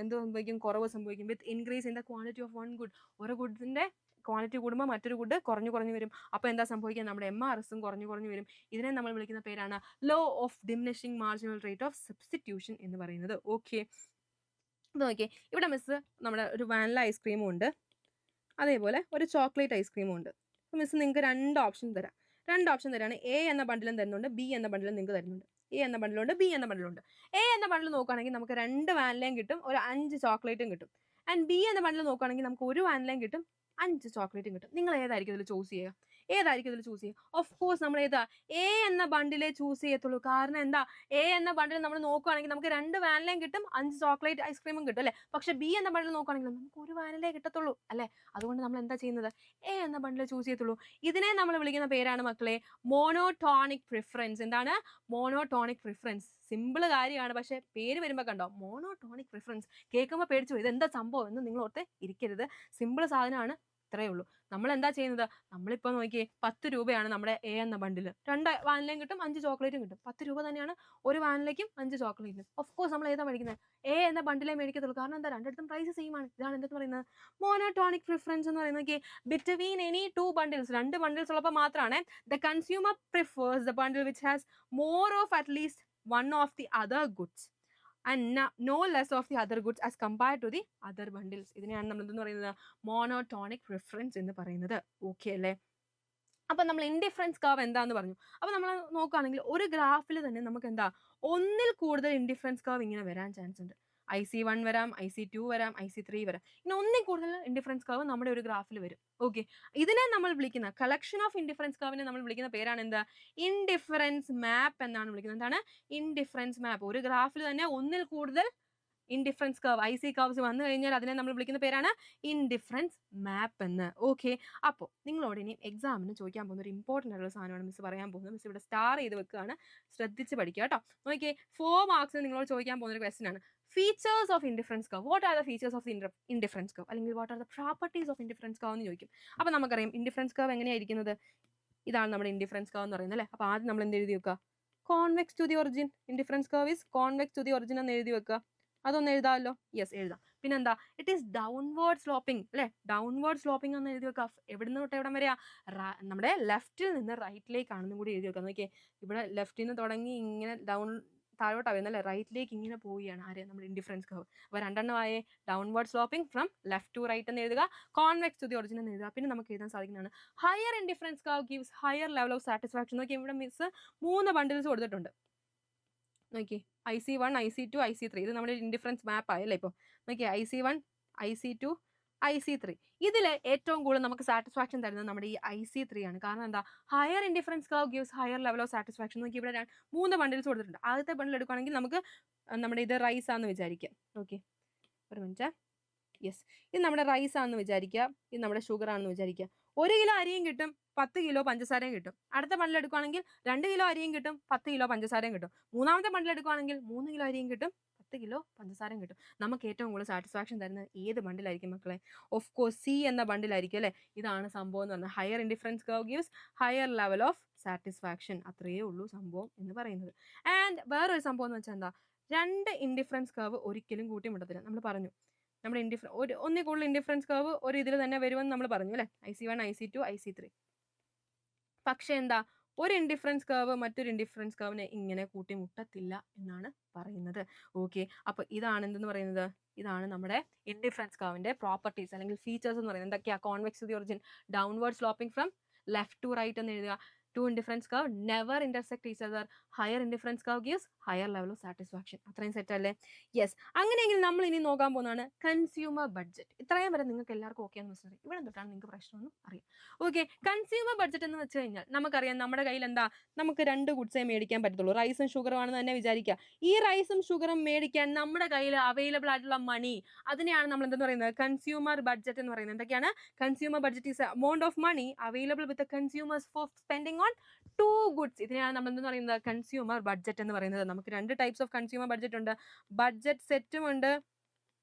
എന്ത് സംഭവിക്കും? കുറവ് സംഭവിക്കും with increase in the quantity of one good. ഒരു ഗുഡിൻ്റെ ക്വാണ്ടിറ്റി കൂടുമ്പോൾ മറ്റൊരു ഗുഡ് കുറഞ്ഞു വരും. അപ്പോൾ എന്താ സംഭവിക്കുക? നമ്മുടെ MRSും കുറഞ്ഞു വരും. ഇതിനെ നമ്മൾ വിളിക്കുന്ന പേരാണ് law of diminishing marginal rate of substitution എന്ന് പറയുന്നത്. ഓക്കെ, ഇത് നോക്കിയേ, ഇവിടെ മിസ് നമ്മുടെ ഒരു വാനില ഐസ്ക്രീമും ഉണ്ട്, അതേപോലെ ഒരു ചോക്ലേറ്റ് ഐസ്ക്രീമും ഉണ്ട്. അപ്പോൾ മിസ് നിങ്ങൾക്ക് 2 ഓപ്ഷൻ തരാണ്. എ എന്ന ബണ്ടിലും തരുന്നുണ്ട്, ബി എന്ന ബണ്ടിലും നിങ്ങൾക്ക് തരുന്നുണ്ട്. എ എന്ന ബണ്ടിലുണ്ട്, ബി എന്ന ബണ്ടിലുണ്ട്. എ എന്ന ബണ്ടിൽ നോക്കുകയാണെങ്കിൽ നമുക്ക് 2 വാനിലയും കിട്ടും, ഒരു 5 ചോക്ലേറ്റും കിട്ടും. ആൻഡ് ബി എന്ന ബണ്ടിൽ നോക്കുകയാണെങ്കിൽ നമുക്ക് 1 വാനിലയും കിട്ടും, 5 ചോക്ലേറ്റും കിട്ടും. നിങ്ങൾ ഏതായിരിക്കും ഇതിൽ ചൂസ് ചെയ്യുക? ഓഫ് കോഴ്സ് നമ്മൾ ഏതാ? എ എന്ന ബണ്ടിലേ ചൂസ് ചെയ്യത്തുള്ളൂ. കാരണം എന്താ? എ എന്ന ബണ്ടിൽ നമ്മൾ നോക്കുകയാണെങ്കിൽ നമുക്ക് 2 വാനിലയും കിട്ടും, 5 ചോക്ലേറ്റ് ഐസ്ക്രീമും കിട്ടും അല്ലേ? പക്ഷെ ബി എന്ന ബണ്ടിൽ നോക്കുകയാണെങ്കിൽ നമുക്ക് 1 വാനിലേ കിട്ടത്തുള്ളൂ അല്ലേ? അതുകൊണ്ട് നമ്മൾ എന്താ ചെയ്യുന്നത്? എ എന്ന ബണ്ടിൽ ചൂസ് ചെയ്യത്തുള്ളൂ. ഇതിനെ നമ്മൾ വിളിക്കുന്ന പേരാണ് മക്കളെ മോണോടോണിക് പ്രിഫറൻസ്. എന്താണ്? Monotonic preference. സിമ്പിൾ കാര്യമാണ്, പക്ഷേ പേര് വരുമ്പോൾ കണ്ടോ മോണോടോണിക് പ്രിഫറൻസ് കേൾക്കുമ്പോൾ പേടിച്ചു പോയി, ഇതെന്താ സംഭവം എന്ന് നിങ്ങൾ ഓർത്ത് ഇരിക്കരുത്. സിമ്പിൾ സാധനമാണ്, ഇത്രയേ ഉള്ളൂ. നമ്മൾ എന്താ ചെയ്യുന്നത്? നമ്മളിപ്പോൾ നോക്കിയേ, 10 രൂപയാണ് നമ്മുടെ എ എന്ന ബണ്ടിൽ. 2 വാനിലയും കിട്ടും, 5 ചോക്ലേറ്റും കിട്ടും. 10 രൂപ തന്നെയാണ് ഒരു വാനിലയ്ക്കും 5 ചോക്ലേറ്റിനും. ഓഫ് കോഴ്സ് നമ്മൾ ഏതാ മേടിക്കുന്നത്? എ എന്ന ബണ്ടിലേ മേടിക്കത്തുള്ളൂ. കാരണം എന്താ? രണ്ടിടത്തും പ്രൈസ് സെയിം ആണ്. ഇതാണ് എന്തെന്ന് പറയുന്നത്? മോണോടോണിക് പ്രിഫറൻസ് എന്ന് പറയുന്നത്. ബിറ്റ്വീൻ എനി 2 ബണ്ടിൽസ്, 2 ബണ്ടിൽസ് ഉള്ളപ്പോൾ മാത്രമാണ് the consumer prefers the bundle which has more of at least one of the other goods and no less of the other goods as compared to the other bundles. ഇതിനെയാണ് നമ്മൾ എന്തെന്ന് പറയുന്നത്? Monotonic preference എന്ന് പറയുന്നത്. Okay അല്ലേ? അപ്പം നമ്മൾ indifference curve എന്താന്ന് പറഞ്ഞു. അപ്പോൾ നമ്മൾ നോക്കുകയാണെങ്കിൽ ഒരു ഗ്രാഫിൽ തന്നെ നമുക്ക് എന്താ ഒന്നിൽ കൂടുതൽ ഇൻഡിഫറൻസ് കർവ് ഇങ്ങനെ വരാൻ ചാൻസ് ഉണ്ട്. IC1 വരാം, IC2 വരാം, IC3 വരാം. ഇങ്ങനെ ഒന്നിൽ കൂടുതൽ ഇൻഡിഫറൻസ് കർവ് നമ്മുടെ ഒരു ഗ്രാഫിൽ വരും. ഓക്കെ, ഇതിനെ നമ്മൾ വിളിക്കുന്ന കളക്ഷൻ ഓഫ് ഇൻഡിഫറൻസ് കർവിനെ നമ്മൾ വിളിക്കുന്ന പേരാണ് എന്താ? ഇൻഡിഫറൻസ് മാപ്പ് എന്നാണ് വിളിക്കുന്നത്. എന്താണ്? ഇൻഡിഫറൻസ് മാപ്പ്. ഒരു ഗ്രാഫിൽ തന്നെ ഒന്നിൽ കൂടുതൽ ഇൻഡിഫറൻസ് കർവ് IC കർവ്സ് വന്നു കഴിഞ്ഞാൽ അതിനെ നമ്മൾ വിളിക്കുന്ന പേരാണ് ഇൻഡിഫറൻസ് മാപ്പ് എന്ന്. ഓക്കെ, അപ്പോൾ നിങ്ങളോട് ഇനി എക്സാമിന് ചോദിക്കാൻ പോകുന്ന ഒരു ഇമ്പോർട്ടൻ്റ് ആയിട്ടുള്ള സാധനമാണ് മിസ് പറയാൻ പോകുന്നത്. മിസ് ഇവിടെ സ്റ്റാർ ചെയ്ത് വെക്കുകയാണ്, ശ്രദ്ധിച്ച് പഠിക്കുക കേട്ടോ. നോക്കിയേ, 4 മാർക്സിന് നിങ്ങളോട് ചോദിക്കാൻ പോകുന്ന ഒരു ക്വസ്റ്റ്യൻ ആണ്. Features of indifference curve. What are the features of indifference curve, അല്ലെങ്കിൽ what are the properties of indifference curve എന്ന് ചോദിക്കും. അപ്പോൾ നമുക്കറിയാം ഇൻഡിഫറൻസ് കർവ് എങ്ങനെയായിരിക്കുന്നത്, ഇതാണ് നമ്മുടെ ഇൻഡിഫറൻസ് കർവ് എന്ന് പറയുന്നത് അല്ലേ. അപ്പോൾ ആദ്യം നമ്മൾ എന്ത് എഴുതി വെക്കുക, convex to the origin. Indifference curve is convex to the origin എന്ന് എഴുതി വെക്കുക. അതൊന്ന് എഴുതാമല്ലോ. യെസ്, എഴുതാം. പിന്നെന്താ, ഇറ്റ് ഈസ് ഡൗൺവേർഡ് സ്ലോപ്പിംഗ് അല്ലേ. ഡൗൺവേർഡ് സ്ലോപ്പിംഗ് എന്ന് എഴുതി വെക്കുക. എവിടെ നിന്ന് തൊട്ട് എവിടം വരെയാ, നമ്മുടെ ലെഫ്റ്റിൽ നിന്ന് റൈറ്റിലേക്കാണെന്നും കൂടി എഴുതി വെക്കുക. നോക്കിയേ, ഇവിടെ ലെഫ്റ്റിൽ നിന്ന് തുടങ്ങി ഇങ്ങനെ താഴോട്ടാ വരുന്നത് അല്ലേ, റൈറ്റിലേക്ക് ഇങ്ങനെ പോവുകയാണ് ആര്, നമ്മുടെ ഇൻഡിഫറൻസ് കർവ്. അപ്പോൾ രണ്ടെണ്ണമായേ, downward sloping from left to right എന്ന് എഴുതുക, കോൺവെക്സ് ടു ദി ഒറിജിൻ എന്ന് എഴുതുക. പിന്നെ നമുക്ക് എഴുതാൻ സാധിക്കുന്നതാണ് higher indifference curve gives higher level of satisfaction. നോക്കി, ഇവിടെ മിസ് 3 ബണ്ടിൽസ് കൊടുത്തിട്ടുണ്ട്. നോക്കി, IC1, IC2, IC3. ഇത് നമ്മുടെ ഇൻഡിഫറൻസ് മാപ്പ് ആയല്ലേ. ഇപ്പോൾ നോക്കി, IC1, IC2, IC3. ഇതിൽ ഏറ്റവും കൂടുതൽ നമുക്ക് സാറ്റിസ്ഫാക്ഷൻ തരുന്നത് നമ്മുടെ ഈ IC3 ആണ്. കാരണം എന്താ, higher indifference curve gives higher level of satisfaction. നോക്കി, ഇവിടെ 3 ബണ്ടിൽസ് കൊടുത്തിട്ടുണ്ട്. ആദ്യത്തെ ബണ്ടിൽ എടുക്കുകയാണെങ്കിൽ നമുക്ക് നമ്മുടെ ഇത് റൈസ് ആണെന്ന് വിചാരിക്കാം. ഓക്കെ, ഒരു മിനിറ്റ്. യെസ്, ഇത് നമ്മുടെ റൈസ് ആണെന്ന് വിചാരിക്കുക, ഇത് നമ്മുടെ ഷുഗർ ആണെന്ന് വിചാരിക്കുക. 1 കിലോ അരിയും കിട്ടും, 10 കിലോ പഞ്ചസാരയും കിട്ടും. അടുത്ത ബണ്ടിൽ എടുക്കുകയാണെങ്കിൽ 2 കിലോ അരിയും കിട്ടും, 10 കിലോ പഞ്ചസാരയും കിട്ടും. മൂന്നാമത്തെ ബണ്ടിൽ എടുക്കുകയാണെങ്കിൽ 3 കിലോ അരിയും കിട്ടും, 10 കിലോ പഞ്ചസാരയും കിട്ടും. നമുക്ക് ഏറ്റവും കൂടുതൽ സാറ്റിസ്ഫാക്ഷൻ തരുന്നത് ഏത് ബണ്ടിലായിരിക്കും മക്കളെ? ഓഫ് കോഴ്സ് C എന്ന ബണ്ടിലായിരിക്കും അല്ലേ. ഇതാണ് സംഭവം എന്ന് പറഞ്ഞാൽ higher indifference curve gives higher level of satisfaction. അത്രയേ ഉള്ളൂ സംഭവം എന്ന് പറയുന്നത്. ആൻഡ് വേറൊരു സംഭവം എന്ന് വെച്ചാൽ എന്താ, 2 ഇൻഡിഫറൻസ് കർവ് ഒരിക്കലും കൂട്ടിമുട്ടത്തില്ല. നമ്മൾ പറഞ്ഞു നമ്മുടെ ഒന്നിൽ കൂടുതൽ ഇൻഡിഫറൻസ് കർവ് ഒരു ഇതിൽ തന്നെ വരുമെന്ന് നമ്മൾ പറഞ്ഞു അല്ലേ, IC1, IC2, IC3. പക്ഷെ എന്താ, ഒരു ഇൻഡിഫറൻസ് കർവ് മറ്റൊരു ഇൻഡിഫറൻസ് കർവിനെ ഇങ്ങനെ കൂട്ടിമുട്ടത്തില്ല എന്നാണ് പറയുന്നത്. ഓക്കെ, അപ്പോൾ ഇതാണ് എന്തെന്ന് പറയുന്നത്, ഇതാണ് നമ്മുടെ ഇൻഡിഫറൻസ് കർവിന്റെ പ്രോപ്പർട്ടീസ് അല്ലെങ്കിൽ ഫീച്ചേഴ്സ് എന്ന് പറയുന്നത്. എന്തൊക്കെയാ, convex to the origin, downward sloping from left to right എന്ന് എഴുതുക. 2 indifference curve never intersect each other. Higher indifference curve gives higher level of satisfaction. അത്രയും സെറ്റ് അല്ലേ? യെസ്. അങ്ങനെയെങ്കിൽ നമ്മൾ ഇനി നോക്കാൻ പോകുന്നതാണ് കൺസ്യൂമർ ബഡ്ജറ്റ്. ഇത്രയും വരെ നിങ്ങൾക്ക് എല്ലാവർക്കും ഓക്കെ എന്ന് വെച്ചിട്ടുണ്ടെങ്കിൽ ഇവിടെ തൊട്ടാണ് നിങ്ങൾക്ക് പ്രശ്നമൊന്നും അറിയാം. ഓക്കെ, കൺസ്യൂമർ ബഡ്ജറ്റ് എന്ന് വെച്ച് കഴിഞ്ഞാൽ നമുക്കറിയാം നമ്മുടെ കയ്യിൽ എന്താ, നമുക്ക് 2 ഗുഡ്സേ മേടിക്കാൻ പറ്റത്തുള്ളൂ. റൈസും ഷുഗറും ആണെന്ന് തന്നെ വിചാരിക്കുക. ഈ റൈസും ഷുഗറും മേടിക്കാൻ നമ്മുടെ കയ്യിൽ അവൈലബിൾ ആയിട്ടുള്ള മണി, അതിനെയാണ് നമ്മൾ എന്തെന്ന് പറയുന്നത്, കൺസ്യൂമർ ബഡ്ജറ്റ് എന്ന് പറയുന്നത്. എന്തൊക്കെയാണ്, consumer budget is amount of money available with consumers for spending on 2 goods. ഇതിനെയാണ് നമ്മൾ എന്തെന്ന് പറയുന്നത്, കൺസ്യൂമർ ബഡ്ജറ്റ് എന്ന് പറയുന്നത്. നമുക്ക് 2 ടൈപ്സ് ഓഫ് കൺസ്യൂമർ ബഡ്ജറ്റ് ഉണ്ട്. ബഡ്ജറ്റ് സെറ്റും ഉണ്ട്,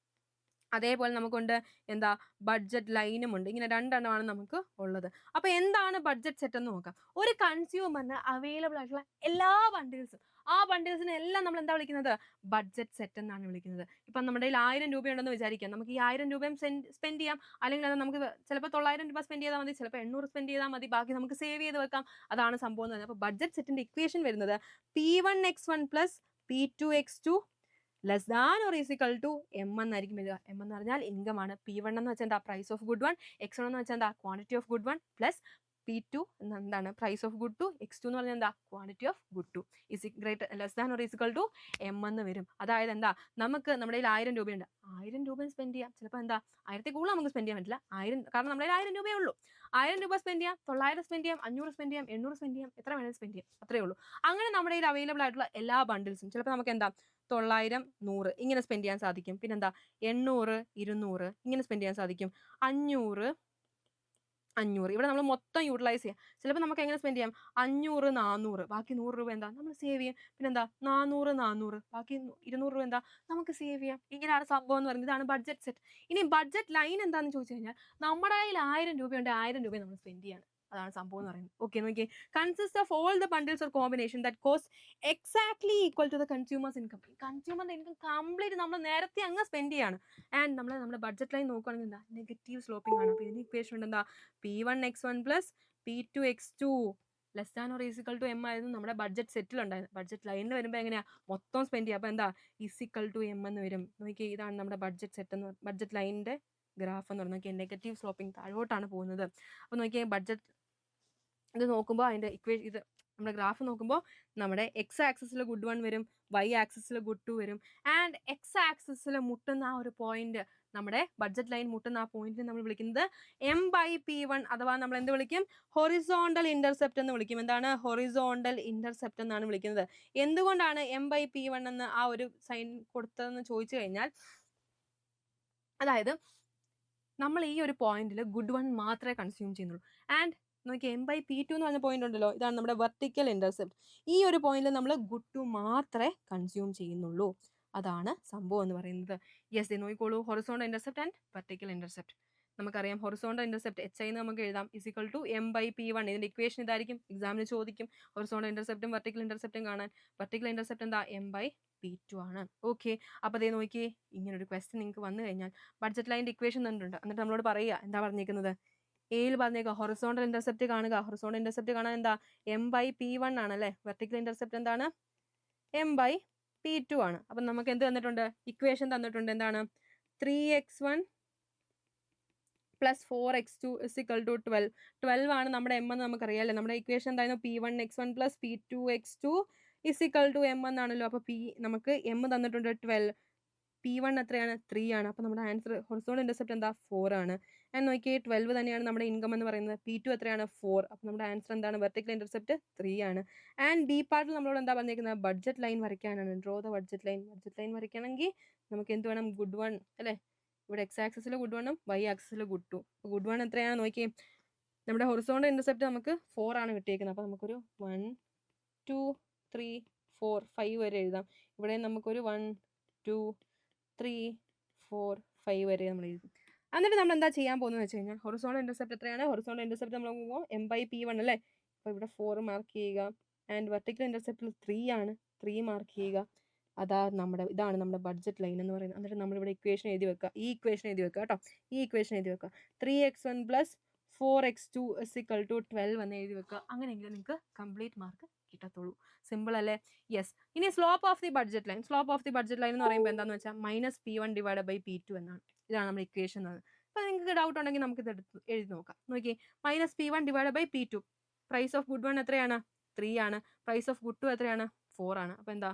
അതേപോലെ നമുക്കുണ്ട് എന്താ, ബഡ്ജറ്റ് ലൈനും ഉണ്ട്. ഇങ്ങനെ 2 എണ്ണമാണ് നമുക്ക് ഉള്ളത്. അപ്പോൾ എന്താണ് ബഡ്ജറ്റ് സെറ്റ് എന്ന് നോക്കാം. ഒരു കൺസ്യൂമറിന് അവൈലബിൾ ആയിട്ടുള്ള എല്ലാ ബണ്ടിൽസും, ആ ബണ്ടിൽസിനെ എല്ലാം നമ്മൾ എന്താ വിളിക്കുന്നത്, ബഡ്ജറ്റ് സെറ്റ് എന്നാണ് വിളിക്കുന്നത്. ഇപ്പം നമ്മുടെ കയ്യിൽ 1000 രൂപയുണ്ടെന്ന് വിചാരിക്കാം. നമുക്ക് ഈ 1000 രൂപയും സ്പെൻഡ് ചെയ്യാം, അല്ലെങ്കിൽ അത് നമുക്ക് ചിലപ്പോൾ 900 രൂപ സ്പെൻഡ് ചെയ്താൽ മതി, ചിലപ്പോൾ 800 സ്പെൻഡ് ചെയ്താൽ മതി, ബാക്കി നമുക്ക് സേവ് ചെയ്ത് വെക്കാം. അതാണ് സംഭവം എന്ന് പറയുന്നത്. അപ്പോൾ ബഡ്ജറ്റ് സെറ്റിന്റെ ഇക്വേഷൻ വരുന്നത് P1x1 plus P2x2 less than or is equal to M എന്നായിരിക്കും വരിക. M എന്ന് പറഞ്ഞാൽ ഇൻകം ആണ്. P1 എന്ന് വെച്ചാൽ എന്താ, price of good one. X1 എന്ന് വെച്ചാൽ എന്താ, quantity of good one. Plus P2 എന്താണ്, price of good to. X2 എന്ന് പറഞ്ഞാൽ എന്താ, quantity of good two. Is greater less than or is equal to M എന്ന് വരും. അതായത് എന്താ, നമുക്ക് നമ്മുടെ കയ്യിൽ 1000 രൂപയുണ്ട്, 1000 രൂപ സ്പെൻഡ് ചെയ്യാം. ചിലപ്പോൾ എന്താ, 1000 കൂടുതൽ നമുക്ക് സ്പെൻഡ് ചെയ്യാൻ പറ്റില്ല. 1000 കാരണം നമ്മുടെ കയ്യിൽ 1000 രൂപയേ ഉള്ളൂ. 1000 രൂപ സ്പെൻഡ് ചെയ്യാം, 900 സ്പെൻഡ് ചെയ്യാം, 500 സ്പെൻഡ് ചെയ്യാം, 800 സ്പെൻഡ് ചെയ്യാം, എത്ര വേണമെങ്കിലും സ്പെൻഡ് ചെയ്യാം. അത്രേ ഉള്ളൂ. അങ്ങനെ നമ്മുടെ കയ്യിൽ അവൈലബിൾ ആയിട്ടുള്ള എല്ലാ ബണ്ടിൽസും ചിലപ്പോൾ നമുക്ക് എന്താ 900, 100 ഇങ്ങനെ സ്പെൻഡ് ചെയ്യാൻ സാധിക്കും. പിന്നെന്താ 800, 200 ഇങ്ങനെ സ്പെൻഡ് ചെയ്യാൻ സാധിക്കും. 500, 500 ഇവിടെ നമ്മൾ മൊത്തം യൂട്ടിലൈസ് ചെയ്യാം. ചിലപ്പോൾ നമുക്ക് എങ്ങനെ സ്പെൻഡ് ചെയ്യാം, 500, 400 ബാക്കി 100 രൂപ എന്താ നമ്മൾ സേവ് ചെയ്യും. പിന്നെന്താ 400, 400 ബാക്കി 200 രൂപ എന്താ നമുക്ക് സേവ് ചെയ്യാം. ഇങ്ങനെയാണ് സംഭവം എന്ന് പറയുന്നത്. ഇതാണ് ബഡ്ജറ്റ് സെറ്റ്. ഇനി ബഡ്ജറ്റ് ലൈൻ എന്താണെന്ന് ചോദിച്ചു കഴിഞ്ഞാൽ, നമ്മുടെ കയ്യിൽ 1000 രൂപയുണ്ട്, 1000 രൂപ നമ്മൾ സ്പെൻഡ് ചെയ്യാണ്. അതാണ് സംഭവം എന്ന് പറയുന്നത്. ഓക്കെ, നോക്കിയേ, consist of all the bundles or combination that cost exactly equal to the consumer's income. കൺസ്യൂമറിന്റെ ഇൻകം കംപ്ലീറ്റ് നമ്മൾ നേരത്തെ അങ്ങ് സ്പെൻഡ് ചെയ്യാണ്. ആൻഡ് നമ്മുടെ ബഡ്ജറ്റ് ലൈൻ നോക്കുകയാണെങ്കിൽ എന്താ, നെഗറ്റീവ് സ്ലോപ്പിംഗ് ആണ്. അപ്പോൾ ഇതിന് ഇക്വേഷൻ ഉണ്ട് എന്താ, P1x1 plus P2x2 less than or is equal to M ആയിരുന്നു നമ്മുടെ ബഡ്ജറ്റ് സെറ്റിൽ ഉണ്ടായിരുന്നു. ബഡ്ജറ്റ് ലൈനിൽ വരുമ്പോൾ എങ്ങനെയാ, മൊത്തം സ്പെൻഡ് ചെയ്യുക. അപ്പോൾ എന്താ, ഈസ് ഈക്വൽ ടു M എന്ന് വരും. നോക്കിയേ, ഇതാണ് നമ്മുടെ ബഡ്ജറ്റ് സെറ്റ് എന്ന്, ബഡ്ജറ്റ് ലൈനിന്റെ ഗ്രാഫ് എന്ന് പറഞ്ഞാൽ നോക്കിയാൽ നെഗറ്റീവ് സ്ലോപ്പിംഗ് താഴോട്ടാണ് പോകുന്നത്. അപ്പോൾ നോക്കിയാൽ ബഡ്ജറ്റ് ഇത് നോക്കുമ്പോൾ അതിൻ്റെ ഇത് നമ്മുടെ ഗ്രാഫ് നോക്കുമ്പോൾ നമ്മുടെ X ആക്സിസിൽ ഗുഡ് 1 വരും, Y ആക്സിസിൽ ഗുഡ് 2 വരും. ആൻഡ് X ആക്സിസിൽ മുട്ടുന്ന ആ ഒരു പോയിന്റ്, നമ്മുടെ ബഡ്ജറ്റ് ലൈൻ മുട്ടുന്ന ആ പോയിന്റിനെ നമ്മൾ വിളിക്കുന്നത് M/P1 അഥവാ നമ്മൾ എന്ത് വിളിക്കും, ഹൊറിസോണ്ടൽ ഇന്റർസെപ്റ്റ് എന്ന് വിളിക്കും. എന്താണ്, ഹൊറിസോണ്ടൽ ഇന്റർസെപ്റ്റ് എന്നാണ് വിളിക്കുന്നത്. എന്തുകൊണ്ടാണ് M/P1 എന്ന് ആ ഒരു സൈൻ കൊടുത്തതെന്ന് ചോദിച്ചു കഴിഞ്ഞാൽ, അതായത് നമ്മൾ ഈ ഒരു പോയിന്റിൽ ഗുഡ് 1 മാത്രമേ കൺസ്യൂം ചെയ്യുന്നുള്ളൂ. ആൻഡ് നോക്കി M/P2 എന്ന് പറഞ്ഞ പോയിന്റ് ഉണ്ടല്ലോ, ഇതാണ് നമ്മുടെ വെർട്ടിക്കൽ ഇന്റർസെപ്റ്റ്. ഈ ഒരു പോയിന്റിൽ നമ്മൾ ഗുഡ് 2 മാത്രമേ കൺസ്യൂം ചെയ്യുന്നുള്ളൂ. അതാണ് സംഭവം എന്ന് പറയുന്നത്. യെസ്, നോക്കിക്കോളൂ, horizontal intercept and vertical intercept. നമുക്കറിയാം ഹൊറിസോണ്ടൽ ഇന്റർസെപ്റ്റ് HI എന്ന് നമുക്ക് എഴുതാം =M/P1. ഇതിന്റെ ഇക്വേഷൻ ഇതായിരിക്കും, എക്സാമിന് ചോദിക്കും. ഹൊറിസോണ്ടൽ ഇന്റർസെപ്റ്റും വെർട്ടിക്കൽ ഇന്റർസെപ്റ്റും കാണാൻ. വെർട്ടിക്കൽ ഇന്റർസെപ്റ്റ് എന്താ? M/P2 ആണ്. ഓക്കെ, അപ്പോൾ അതേ നോക്കിയേ, ഇങ്ങനൊരു ക്വസ്റ്റ്യൻ നിങ്ങൾക്ക് വന്നു കഴിഞ്ഞാൽ ബഡ്ജറ്റ് ലൈനിന്റെ ഇക്വേഷൻ തന്നിട്ടുണ്ട്. എന്നിട്ട് നമ്മളോട് പറയുക, എന്താ പറഞ്ഞിരിക്കുന്നത്? എയിൽ പറഞ്ഞേക്കുക ഹൊറിസോണ്ടൽ ഇന്റർസെപ്റ്റ് കാണുക. ഹൊറിസോണ്ടൽ ഇന്റർസെപ്റ്റ് കാണാൻ എന്താ? M/P1 ആണ് അല്ലേ. വെർട്ടിക്കൽ ഇന്റർസെപ്റ്റ് എന്താണ്? M/P2 ആണ്. അപ്പം നമുക്ക് എന്ത് തന്നിട്ടുണ്ട്? ഇക്വേഷൻ തന്നിട്ടുണ്ട്. എന്താണ്? 3x1 + 4x2 = 12. 12 ആണ് നമ്മുടെ M എന്ന് നമുക്കറിയാം അല്ലേ. നമ്മുടെ ഇക്വേഷൻ എന്തായിരുന്നു? P1x1 + P2x2 = M എന്നാണല്ലോ. അപ്പോൾ നമുക്ക് M തന്നിട്ടുണ്ട് 12. P1 എത്രയാണ്? 3 ആണ്. അപ്പോൾ നമ്മുടെ ആൻസർ ഹൊറിസോണ്ടൽ ഇന്റർസെപ്റ്റ് എന്താ? 4 ആണ്. എന്ന് നോക്കിയേ, 12 തന്നെയാണ് നമ്മുടെ ഇൻകം എന്ന് പറയുന്നത്. P2 എത്രയാണ്? 4. അപ്പോൾ നമ്മുടെ ആൻസർ എന്താണ്? വെർട്ടിക്കൽ ഇന്റർസെപ്റ്റ് 3 ആണ്. ആൻഡ് ബി പാർട്ടിൽ നമ്മളോട് എന്താ പറഞ്ഞിരിക്കുന്നത്? ബഡ്ജറ്റ് ലൈൻ വരയ്ക്കാനാണ്. Draw the budget line. Budget line വരയ്ക്കണമെങ്കിൽ നമുക്ക് എന്ത് വേണം? ഗുഡ് വൺ അല്ലേ. ഇവിടെ എക്സ് ആക്സിസിൽ ഗുഡ് വണ്ണും വൈ ആക്സിസിൽ ഗുഡ് ടു. ഗുഡ് വൺ എത്രയാണ് നോക്കിയേ? നമ്മുടെ ഹൊറിസോണ്ടൽ ഇന്റർസെപ്റ്റ് നമുക്ക് 4 ആണ് കിട്ടിയിരിക്കുന്നത്. അപ്പോൾ നമുക്കൊരു 1 2 3 4 5 വരെ എഴുതാം. ഇവിടെ നമുക്കൊരു 1 2 3 4 5 വരെ നമ്മൾ എഴുതും. എന്നിട്ട് നമ്മൾ എന്താ ചെയ്യാൻ പോകുന്നത് വെച്ച് കഴിഞ്ഞാൽ, ഹൊറിസോണ്ടൽ ഇന്റർസെപ്റ്റ് എത്രയാണ്? ഹൊറിസോണ്ടൽ ഇന്റർസെപ്റ്റ് നമ്മൾ നോക്കുമ്പോൾ M/P1 അല്ലേ. അപ്പോൾ ഇവിടെ 4 മാർക്ക് ചെയ്യുക. ആൻഡ് വെർട്ടിക്കൽ ഇന്റർസെപ്റ്റിൽ 3 ആണ്, 3 മാർക്ക് ചെയ്യുക. ഇതാണ് നമ്മുടെ ബഡ്ജറ്റ് ലൈൻ എന്ന് പറയുന്നത്. എന്നിട്ട് നമ്മളിവിടെ ഇക്വേഷൻ എഴുതി വെക്കുക. ഈ ഇക്വേഷൻ എഴുതി വെക്കുക കേട്ടോ. ഈ ഇക്വേഷൻ എഴുതി വെക്കുക. 3x1 + 4x2 = 12 എന്ന് എഴുതി വെക്കുക. അങ്ങനെയെങ്കിൽ നിങ്ങൾക്ക് കംപ്ലീറ്റ് മാർക്ക് കിട്ടത്തുള്ളൂ. സിമ്പിൾ അല്ലേ? യെസ്. ഇനി slope of the budget line. Slope of the budget line എന്ന് പറയുമ്പോൾ എന്താണെന്ന് വെച്ചാൽ -P1/P2 എന്നാണ്. ഇതാണ് നമ്മുടെ ഇക്വേഷൻ എന്നത്. അപ്പോൾ നിങ്ങൾക്ക് ഡൗട്ട് ഉണ്ടെങ്കിൽ നമുക്ക് ഇത് എഴുതി നോക്കാം. നോക്കിയേ, -P1/P2. Price of good one എത്രയാണ്? 3 ആണ്. പ്രൈസ് ഓഫ് ഗുഡ് ടു എത്രയാണ്? 4 ആണ്. അപ്പോൾ എന്താ?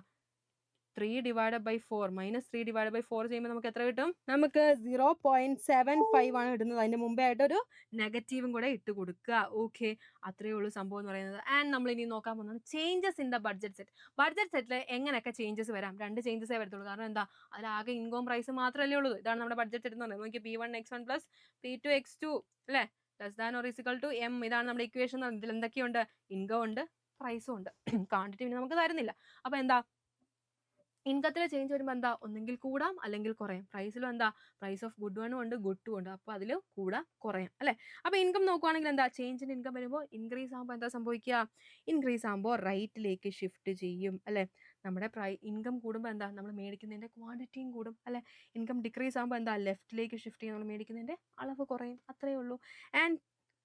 3/4 -3/4 ചെയ്യുമ്പോൾ നമുക്ക് എത്ര കിട്ടും? നമുക്ക് 0.75 ആണ് കിട്ടുന്നത്. അതിന്റെ മുമ്പേ ആയിട്ട് ഒരു നെഗറ്റീവും കൂടെ ഇട്ട് കൊടുക്കുക. ഓക്കെ, അത്രയേ ഉള്ളൂ സംഭവം എന്ന് പറയുന്നത്. ആൻഡ് നമ്മൾ ഇനി നോക്കാൻ പോകുന്നത് changes in the budget set. Budget സെറ്റിൽ എങ്ങനെയൊക്കെ ചേഞ്ചസ് വരാം? 2 ചേഞ്ചസേ വരത്തുള്ളൂ. കാരണം എന്താ? അതിലാകെ ഇൻകം പ്രൈസ് മാത്രമല്ലേ ഉള്ളൂ. ഇതാണ് നമ്മുടെ ബഡ്ജറ്റ് സെറ്റ് എന്ന് പറയുന്നത്. നോക്കി, P1x1 + P2x2 അല്ലേ, >= M. ഇതാണ് നമ്മുടെ ഇക്വേഷൻ. ഇതിൽ എന്തൊക്കെയുണ്ട്? ഇൻകം ഉണ്ട്, പ്രൈസും ഉണ്ട്. ക്വാണ്ടിറ്റി പിന്നെ നമുക്ക് തരുന്നില്ല. അപ്പോൾ എന്താ? ഇൻകത്തിൽ ചേഞ്ച് വരുമ്പോൾ എന്താ? ഒന്നെങ്കിൽ കൂടാം അല്ലെങ്കിൽ കുറയാം. പ്രൈസിലും എന്താ? പ്രൈസ് ഓഫ് ഗുഡ് വണ്ണും ഉണ്ട്, ഗുഡ് ടു ഉണ്ട്. അപ്പോൾ അതിൽ കൂടാം കുറയാം അല്ലേ. അപ്പോൾ ഇൻകം നോക്കുവാണെങ്കിൽ എന്താ? ചേഞ്ച് ഇൻ ഇൻകം വരുമ്പോൾ ഇൻക്രീസ് ആകുമ്പോൾ എന്താ സംഭവിക്കുക? ഇൻക്രീസ് ആകുമ്പോൾ റൈറ്റിലേക്ക് ഷിഫ്റ്റ് ചെയ്യും അല്ലേ. നമ്മുടെ ഇൻകം കൂടുമ്പോൾ എന്താ? നമ്മൾ മേടിക്കുന്നതിൻ്റെ ക്വാണ്ടിറ്റിയും കൂടും അല്ലേ. ഇൻകം ഡിക്രീസ് ആകുമ്പോൾ എന്താ? ലെഫ്റ്റിലേക്ക് ഷിഫ്റ്റ് ചെയ്യും. നമ്മൾ മേടിക്കുന്നതിൻ്റെ അളവ് കുറയും. അത്രയേ ഉള്ളൂ. ആൻഡ്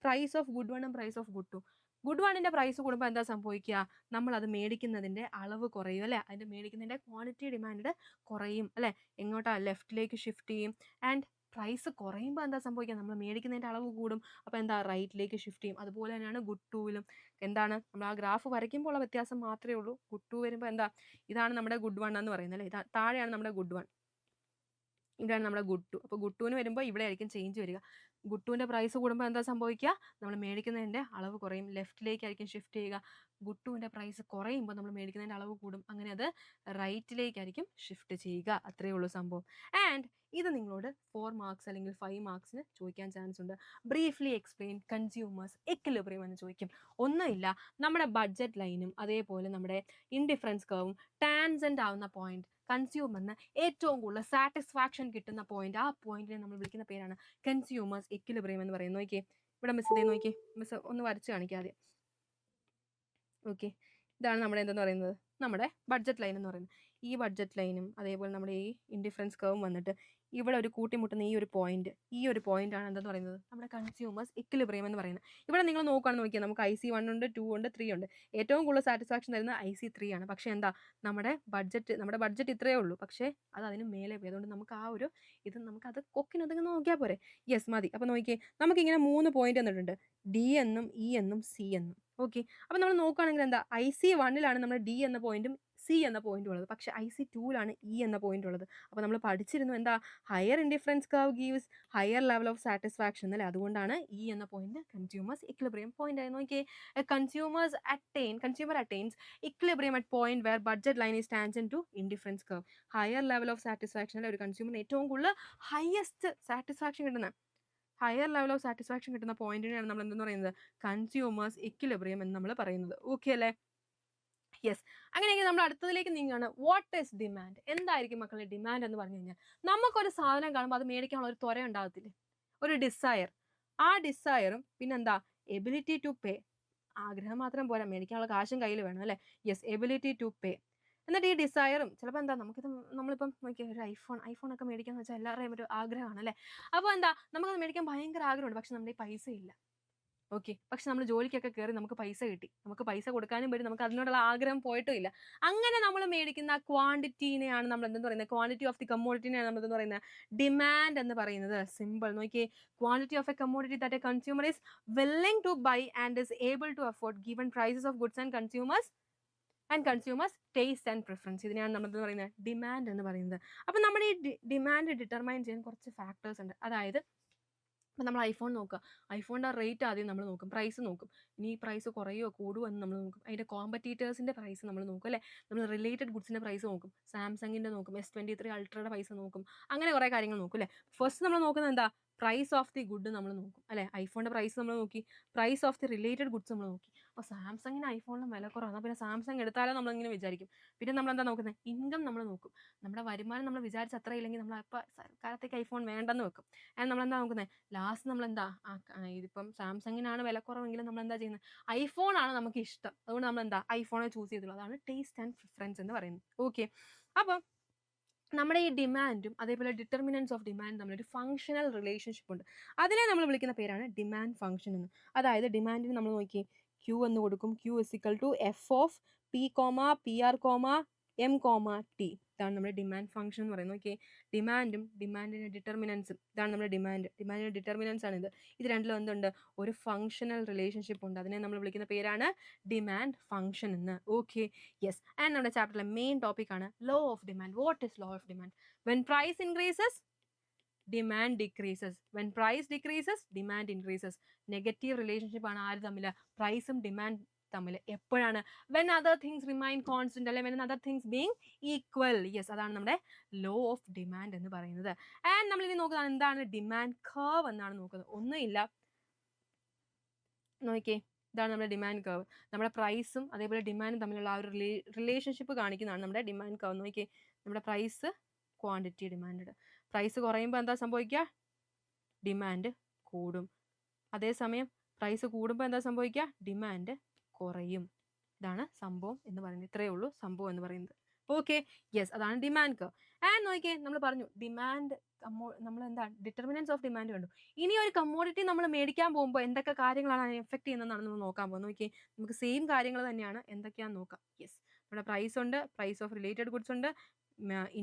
പ്രൈസ് ഓഫ് ഗുഡ് വണ്ണും price of good two. Good വണ്ണിൻ്റെ പ്രൈസ് കൂടുമ്പോൾ എന്താ സംഭവിക്കുക? നമ്മളത് മേടിക്കുന്നതിൻ്റെ അളവ് കുറയും അല്ലേ. അതിൻ്റെ മേടിക്കുന്നതിൻ്റെ ക്വാണ്ടിറ്റി ഡിമാൻഡ് കുറയും അല്ലേ. എങ്ങോട്ടാ? ലെഫ്റ്റിലേക്ക് ഷിഫ്റ്റ് ചെയ്യും. ആൻഡ് പ്രൈസ് കുറയുമ്പോൾ എന്താ സംഭവിക്കുക? നമ്മൾ മേടിക്കുന്നതിൻ്റെ അളവ് കൂടും. അപ്പോൾ എന്താ? റൈറ്റിലേക്ക് ഷിഫ്റ്റ് ചെയ്യും. അതുപോലെ തന്നെയാണ് ഗുഡ് ടൂവിലും. എന്താണ്? നമ്മൾ ആ ഗ്രാഫ് വരയ്ക്കുമ്പോൾ ഉള്ള വ്യത്യാസം മാത്രമേ ഉള്ളൂ. ഗുഡ് ടു വരുമ്പോൾ എന്താ? ഇതാണ് നമ്മുടെ ഗുഡ് വൺ എന്ന് പറയുന്നത് അല്ലേ. താഴെയാണ് നമ്മുടെ ഗുഡ് വൺ, ഇവിടെയാണ് നമ്മുടെ ഗുഡ് ടു. അപ്പോൾ ഗുഡ് ടുവിന് വരുമ്പോൾ ഇവിടെ ആയിരിക്കും ചേഞ്ച് വരിക. ഗുഡ് ടുവിൻ്റെ പ്രൈസ് കൂടുമ്പോൾ എന്താ സംഭവിക്കുക? നമ്മൾ മേടിക്കുന്നതിൻ്റെ അളവ് കുറയും, ലെഫ്റ്റിലേക്കായിരിക്കും ഷിഫ്റ്റ് ചെയ്യുക. ഗുഡ് ടുവിൻ്റെ പ്രൈസ് കുറയുമ്പോൾ നമ്മൾ മേടിക്കുന്നതിൻ്റെ അളവ് കൂടും. അങ്ങനെ അത് റൈറ്റിലേക്കായിരിക്കും ഷിഫ്റ്റ് ചെയ്യുക. അത്രയേ ഉള്ളൂ സംഭവം. ആൻഡ് ഇത് നിങ്ങളോട് 4 മാർക്സ് അല്ലെങ്കിൽ 5 മാർക്സിന് ചോദിക്കാൻ ചാൻസ് ഉണ്ട്. ബ്രീഫ്ലി എക്സ്പ്ലെയിൻ കൺസ്യൂമേഴ്സ് എക്വിലിബ്രിയം എന്ന് ചോദിക്കും. ഒന്നുമില്ല, നമ്മുടെ ബഡ്ജറ്റ് ലൈനും അതേപോലെ നമ്മുടെ ഇൻഡിഫറൻസ് കർവും ടാൻജന്റ് ആവുന്ന പോയിന്റ്, കൺസ്യൂമറിന് ഏറ്റവും കൂടുതൽ സാറ്റിസ്ഫാക്ഷൻ കിട്ടുന്ന പോയിന്റ്, ആ പോയിന്റിനെ നമ്മൾ വിളിക്കുന്ന പേരാണ് കൺസ്യൂമേഴ്സ് എക്വിലിബ്രിയം എന്ന് പറയുന്നത്. നോക്കിയേ, ഇവിടെ മിസ് ഇതേ നോക്കിയേ, മിസ് ഒന്ന് വരച്ച് കാണിക്കാം ആദ്യം. ഓക്കെ, ഇതാണ് നമ്മുടെ എന്തെന്ന് പറയുന്നത്? നമ്മുടെ ബഡ്ജറ്റ് ലൈൻ എന്ന് പറയുന്നത്. ഈ ബഡ്ജറ്റ് ലൈനും അതേപോലെ നമ്മുടെ ഈ ഇൻഡിഫറൻസ് കർവും വന്നിട്ട് ഇവിടെ ഒരു കൂട്ടിമുട്ടുന്ന ഈ ഒരു പോയിന്റ് ആണ് എന്തെന്ന് പറയുന്നത്? നമ്മുടെ കൺസ്യൂമേഴ്സ് എക്വിലിബ്രിയം എന്ന് പറയുന്നത്. ഇവിടെ നിങ്ങൾ നോക്കുകയാണെന്ന് നോക്കിയാൽ നമുക്ക് IC1 ഉണ്ട്, 2 ഉണ്ട്, 3 ഉണ്ട്. ഏറ്റവും കൂടുതൽ സാറ്റിസ്ഫാക്ഷൻ തരുന്നത് IC3 ആണ്. പക്ഷേ എന്താ? നമ്മുടെ ബഡ്ജറ്റ് ഇത്രയേ ഉള്ളൂ. പക്ഷേ അത് അതിന് മേലെ പോയി. അതുകൊണ്ട് നമുക്ക് ആ ഒരു നമുക്കത് കൊക്കിനൊതുങ്ങി നോക്കിയാൽ പോരെ. യെസ്, മതി. അപ്പോൾ നോക്കിയേ, നമുക്കിങ്ങനെ 3 പോയിന്റ് തന്നിട്ടുണ്ട്, D എന്നും E എന്നും C എന്നും. ഓക്കെ, അപ്പോൾ നമ്മൾ നോക്കുകയാണെങ്കിൽ എന്താ? IC1ലാണ് നമ്മുടെ D എന്ന പോയിന്റും C എന്ന പോയിന്റും ഉള്ളത്. പക്ഷേ IC2ലാണ് E എന്ന പോയിന്റ് ഉള്ളത്. അപ്പോൾ നമ്മൾ പഠിച്ചിരുന്നു എന്താ? Higher indifference curve gives higher level of satisfaction അല്ലേ. അതുകൊണ്ടാണ് E എന്ന പോയിന്റ് കൺസ്യൂമേഴ്സ് ഇക്വിലിബ്രിയം പോയിന്റ് ആയി. നോക്കിയേ, consumer attains equilibrium at point where budget line is tangent to indifference curve. Higher level of satisfaction അല്ലെ, ഒരു കൺസ്യൂമറിന് ഏറ്റവും കൂടുതൽ ഹയസ്റ്റ് സാറ്റിസ്ഫാക്ഷൻ കിട്ടുന്ന ഹയർ ലെവൽ ഓഫ് സാറ്റിസ്ഫാക്ഷൻ കിട്ടുന്ന പോയിന്റിനെയാണ് നമ്മൾ എന്തെന്ന് പറയുന്നത്? കൺസ്യൂമേഴ്സ് ഇക്വിലിബ്രിയം എന്ന് നമ്മൾ പറയുന്നത്. ഓക്കെ അല്ലേ. യെസ്. അങ്ങനെയെങ്കിൽ നമ്മൾ അടുത്തതിലേക്ക് നീങ്ങുകയാണ്. What is demand? എന്തായിരിക്കും മക്കളെ ഡിമാൻഡ് എന്ന് പറഞ്ഞു കഴിഞ്ഞാൽ? നമുക്കൊരു സാധനം കാണുമ്പോൾ അത് മേടിക്കാനുള്ള ഒരു ത്വര ഉണ്ടാകത്തില്ലേ, ഒരു ഡിസയർ. ആ ഡിസയറും പിന്നെന്താ എബിലിറ്റി ടു പേ. ആഗ്രഹം മാത്രം പോരാ, മേടിക്കാനുള്ള കാശും കയ്യിൽ വേണം അല്ലേ. Yes, ability to pay. എന്നിട്ട് ഈ ഡിസയറും ചിലപ്പോൾ എന്താ നമുക്കിത് നമ്മളിപ്പം നോക്കിയാൽ ഒരു ഐഫോൺ ഒക്കെ മേടിക്കാന്ന് വെച്ചാൽ എല്ലാവരുടെയും ഒരു ആഗ്രഹമാണ് അല്ലേ. അപ്പോൾ എന്താ നമുക്കത് മേടിക്കാൻ ഭയങ്കര ആഗ്രഹമുണ്ട്, പക്ഷെ നമ്മുടെ പൈസ ഇല്ല. ഓക്കെ, പക്ഷെ നമ്മൾ ജോലിക്കൊക്കെ കയറി നമുക്ക് പൈസ കിട്ടി, നമുക്ക് പൈസ കൊടുക്കാനും പറ്റും, നമുക്ക് അതിനോടുള്ള ആഗ്രഹം പോയിട്ടും ഇല്ല. അങ്ങനെ നമ്മൾ മേടിക്കുന്ന ക്വാണ്ടിറ്റീനെയാണ് നമ്മൾ എന്തെന്ന് പറയുന്നത്, ക്വാണ്ടിറ്റി ഓഫ് ദി കമ്മോഡിറ്റിനെയാണ് നമ്മൾ എന്തെന്ന് പറയുന്നത്, ഡിമാൻഡ് എന്ന് പറയുന്നത്. സിമ്പിൾ. നോക്കിയേ, quantity of a commodity that a consumer is willing to buy and is able to afford given prices of goods and consumers taste and preference. ഇതിനെയാണ് നമ്മൾ എന്തെന്ന് പറയുന്നത്, ഡിമാൻഡ് എന്ന് പറയുന്നത്. അപ്പം നമ്മുടെ ഈ ഡിമാൻഡ് ഡിറ്റർമൈൻ ചെയ്യാൻ കുറച്ച് ഫാക്ടേഴ്സ് ഉണ്ട്. അതായത് ഇപ്പം നമ്മൾ ഐഫോൺ നോക്കുക, ഐഫോണിൻ്റെ റേറ്റ് ആദ്യം നമ്മൾ നോക്കും, പ്രൈസ് നോക്കും. ഇനി ഈ പ്രൈസ് കുറയോ കൂടുമോ എന്ന് നമ്മൾ നോക്കും. അതിൻ്റെ കോമ്പറ്റീറ്റേഴ്സിൻ്റെ പ്രൈസ് നമ്മൾ നോക്കും അല്ലേ. നമ്മൾ റിലേറ്റഡ് ഗുഡ്സിൻ്റെ പ്രൈസ് നോക്കും, സാംസങ്ങിൻ്റെ നോക്കും, S23 അൾട്രയുടെ പൈസ നോക്കും, അങ്ങനെ കുറേ കാര്യങ്ങൾ നോക്കും അല്ലേ. ഫസ്റ്റ് നമ്മൾ നോക്കുന്നത് എന്താ, പ്രൈസ് ഓഫ് ദി ഗുഡ് നമ്മൾ നോക്കും അല്ലേ. ഐഫോണിൻ്റെ പ്രൈസ് നമ്മൾ നോക്കി, price of the related goods നമ്മൾ നോക്കി. അപ്പോൾ സാംസങ്ങിന് ഐഫോണിലും വില കുറവാണ്, പിന്നെ സാംസങ് എടുത്താലോ നമ്മളിങ്ങനെ വിചാരിക്കും. പിന്നെ നമ്മൾ എന്താ നോക്കുന്നത്, ഇൻകം നമ്മൾ നോക്കും. നമ്മുടെ വരുമാനം നമ്മൾ വിചാരിച്ച അത്ര ഇല്ലെങ്കിൽ നമ്മൾ അപ്പോൾ കാലത്തേക്ക് ഐഫോൺ വേണ്ടെന്ന് വെക്കും. ആൻഡ് നമ്മളെന്താ നോക്കുന്നത്, ലാസ്റ്റ് നമ്മളെന്താ ഇതിപ്പം സാംസങ്ങിനാണ് വില കുറവെങ്കിലും നമ്മൾ എന്താ ചെയ്യുന്നത്, ഐഫോൺ ആണ് നമുക്ക് ഇഷ്ടം, അതുകൊണ്ട് നമ്മൾ എന്താ ഐഫോണെ ചൂസ് ചെയ്തുള്ളൂ. അതാണ് ടേസ്റ്റ് ആൻഡ് പ്രിഫറൻസ് എന്ന് പറയുന്നത്. ഓക്കെ, അപ്പം നമ്മുടെ ഈ ഡിമാൻഡും അതേപോലെ ഡിറ്റർമിനൻസ് ഓഫ് ഡിമാൻഡ് തമ്മിലൊരു ഫങ്ഷണൽ റിലേഷൻഷിപ്പ് ഉണ്ട്. അതിനെ നമ്മൾ വിളിക്കുന്ന പേരാണ് ഡിമാൻഡ് ഫംഗ്ഷൻ എന്ന്. അതായത് ഡിമാൻഡിന് നമ്മൾ നോക്കി ക്യൂ എന്ന് കൊടുക്കും, Q is equal to F of P comma P R comma M comma T. ഇതാണ് നമ്മുടെ ഡിമാൻഡ് ഫംഗ്ഷൻ എന്ന് പറയുന്നത്. ഓക്കെ, ഡിമാൻഡും ഡിമാൻഡിൻ്റെ ഡിറ്റർമിനൻസും, ഇതാണ് നമ്മുടെ ഡിമാൻഡിൻ്റെ ഡിറ്റർമിനൻസ് ആണ് ഇത്. ഇത് രണ്ടിലും എന്തുണ്ട്, ഒരു ഫങ്ഷണൽ റിലേഷൻഷിപ്പ് ഉണ്ട്. അതിനെ നമ്മൾ വിളിക്കുന്ന പേരാണ് ഡിമാൻഡ് ഫംഗ്ഷൻ എന്ന്. Okay, yes. ആൻഡ് നമ്മുടെ ചാപ്റ്ററിലെ മെയിൻ ടോപ്പിക്കാണ് law of demand. What is law of demand? When price increases demand decreases, when price decreases demand increases. Negative relationship ആണ് ആര് തമ്മിൽ, പ്രൈസും ഡിമാൻഡ് തമ്മിൽ. എപ്പോഴാണ്, when other things remain constant അല്ലെ, when other things being equal. Yes, അതാണ് നമ്മുടെ law of demand എന്ന് പറയുന്നത്. ആൻഡ് നമ്മൾ ഇനി നോക്കുന്നത് എന്താണ്, ഡിമാൻഡ് കർവ് എന്നാണ് നോക്കുന്നത്. ഒന്നുമില്ല, നോക്കിയേ, ഇതാണ് നമ്മുടെ ഡിമാൻഡ് കർവ്. നമ്മുടെ പ്രൈസും അതേപോലെ ഡിമാൻഡും തമ്മിലുള്ള ആ ഒരു റിലേഷൻഷിപ്പ് കാണിക്കുന്നതാണ് നമ്മുടെ ഡിമാൻഡ് കർവ്. നോക്കിയേ, നമ്മുടെ പ്രൈസ്, ക്വാണ്ടിറ്റി, ഡിമാൻഡ്. പ്രൈസ് കുറയുമ്പോൾ എന്താ സംഭവിക്കുക, ഡിമാൻഡ് കൂടും. അതേസമയം പ്രൈസ് കൂടുമ്പോൾ എന്താ സംഭവിക്കുക, ഡിമാൻഡ് കുറയും. ഇതാണ് സംഭവം എന്ന് പറയുന്നത്. ഇത്രയേ ഉള്ളൂ സംഭവം എന്ന് പറയുന്നത്. ഓക്കെ, യെസ്, അതാണ് ഡിമാൻഡ് കർവ്. ആൻഡ് നോക്കിയേ, നമ്മൾ പറഞ്ഞു ഡിമാൻഡ് നമ്മൾ എന്താ ഡിറ്റർമിനൻസ് ഓഫ് ഡിമാൻഡ് കണ്ടു. ഇനി ഒരു കമ്മോഡിറ്റി നമ്മൾ മേടിക്കാൻ പോകുമ്പോൾ എന്തൊക്കെ കാര്യങ്ങളാണ് അതിനെ എഫക്ട് ചെയ്യുന്നതെന്നാണ് നമ്മൾ നോക്കാൻ പോകുന്നത്. നോക്കിയേ, നമുക്ക് സെയിം കാര്യങ്ങൾ തന്നെയാണ്, എന്തൊക്കെയാണെന്ന് നോക്കാം. യെസ്, നമ്മുടെ പ്രൈസ് ഉണ്ട്, പ്രൈസ് ഓഫ് റിലേറ്റഡ് ഗുഡ്സ് ഉണ്ട്,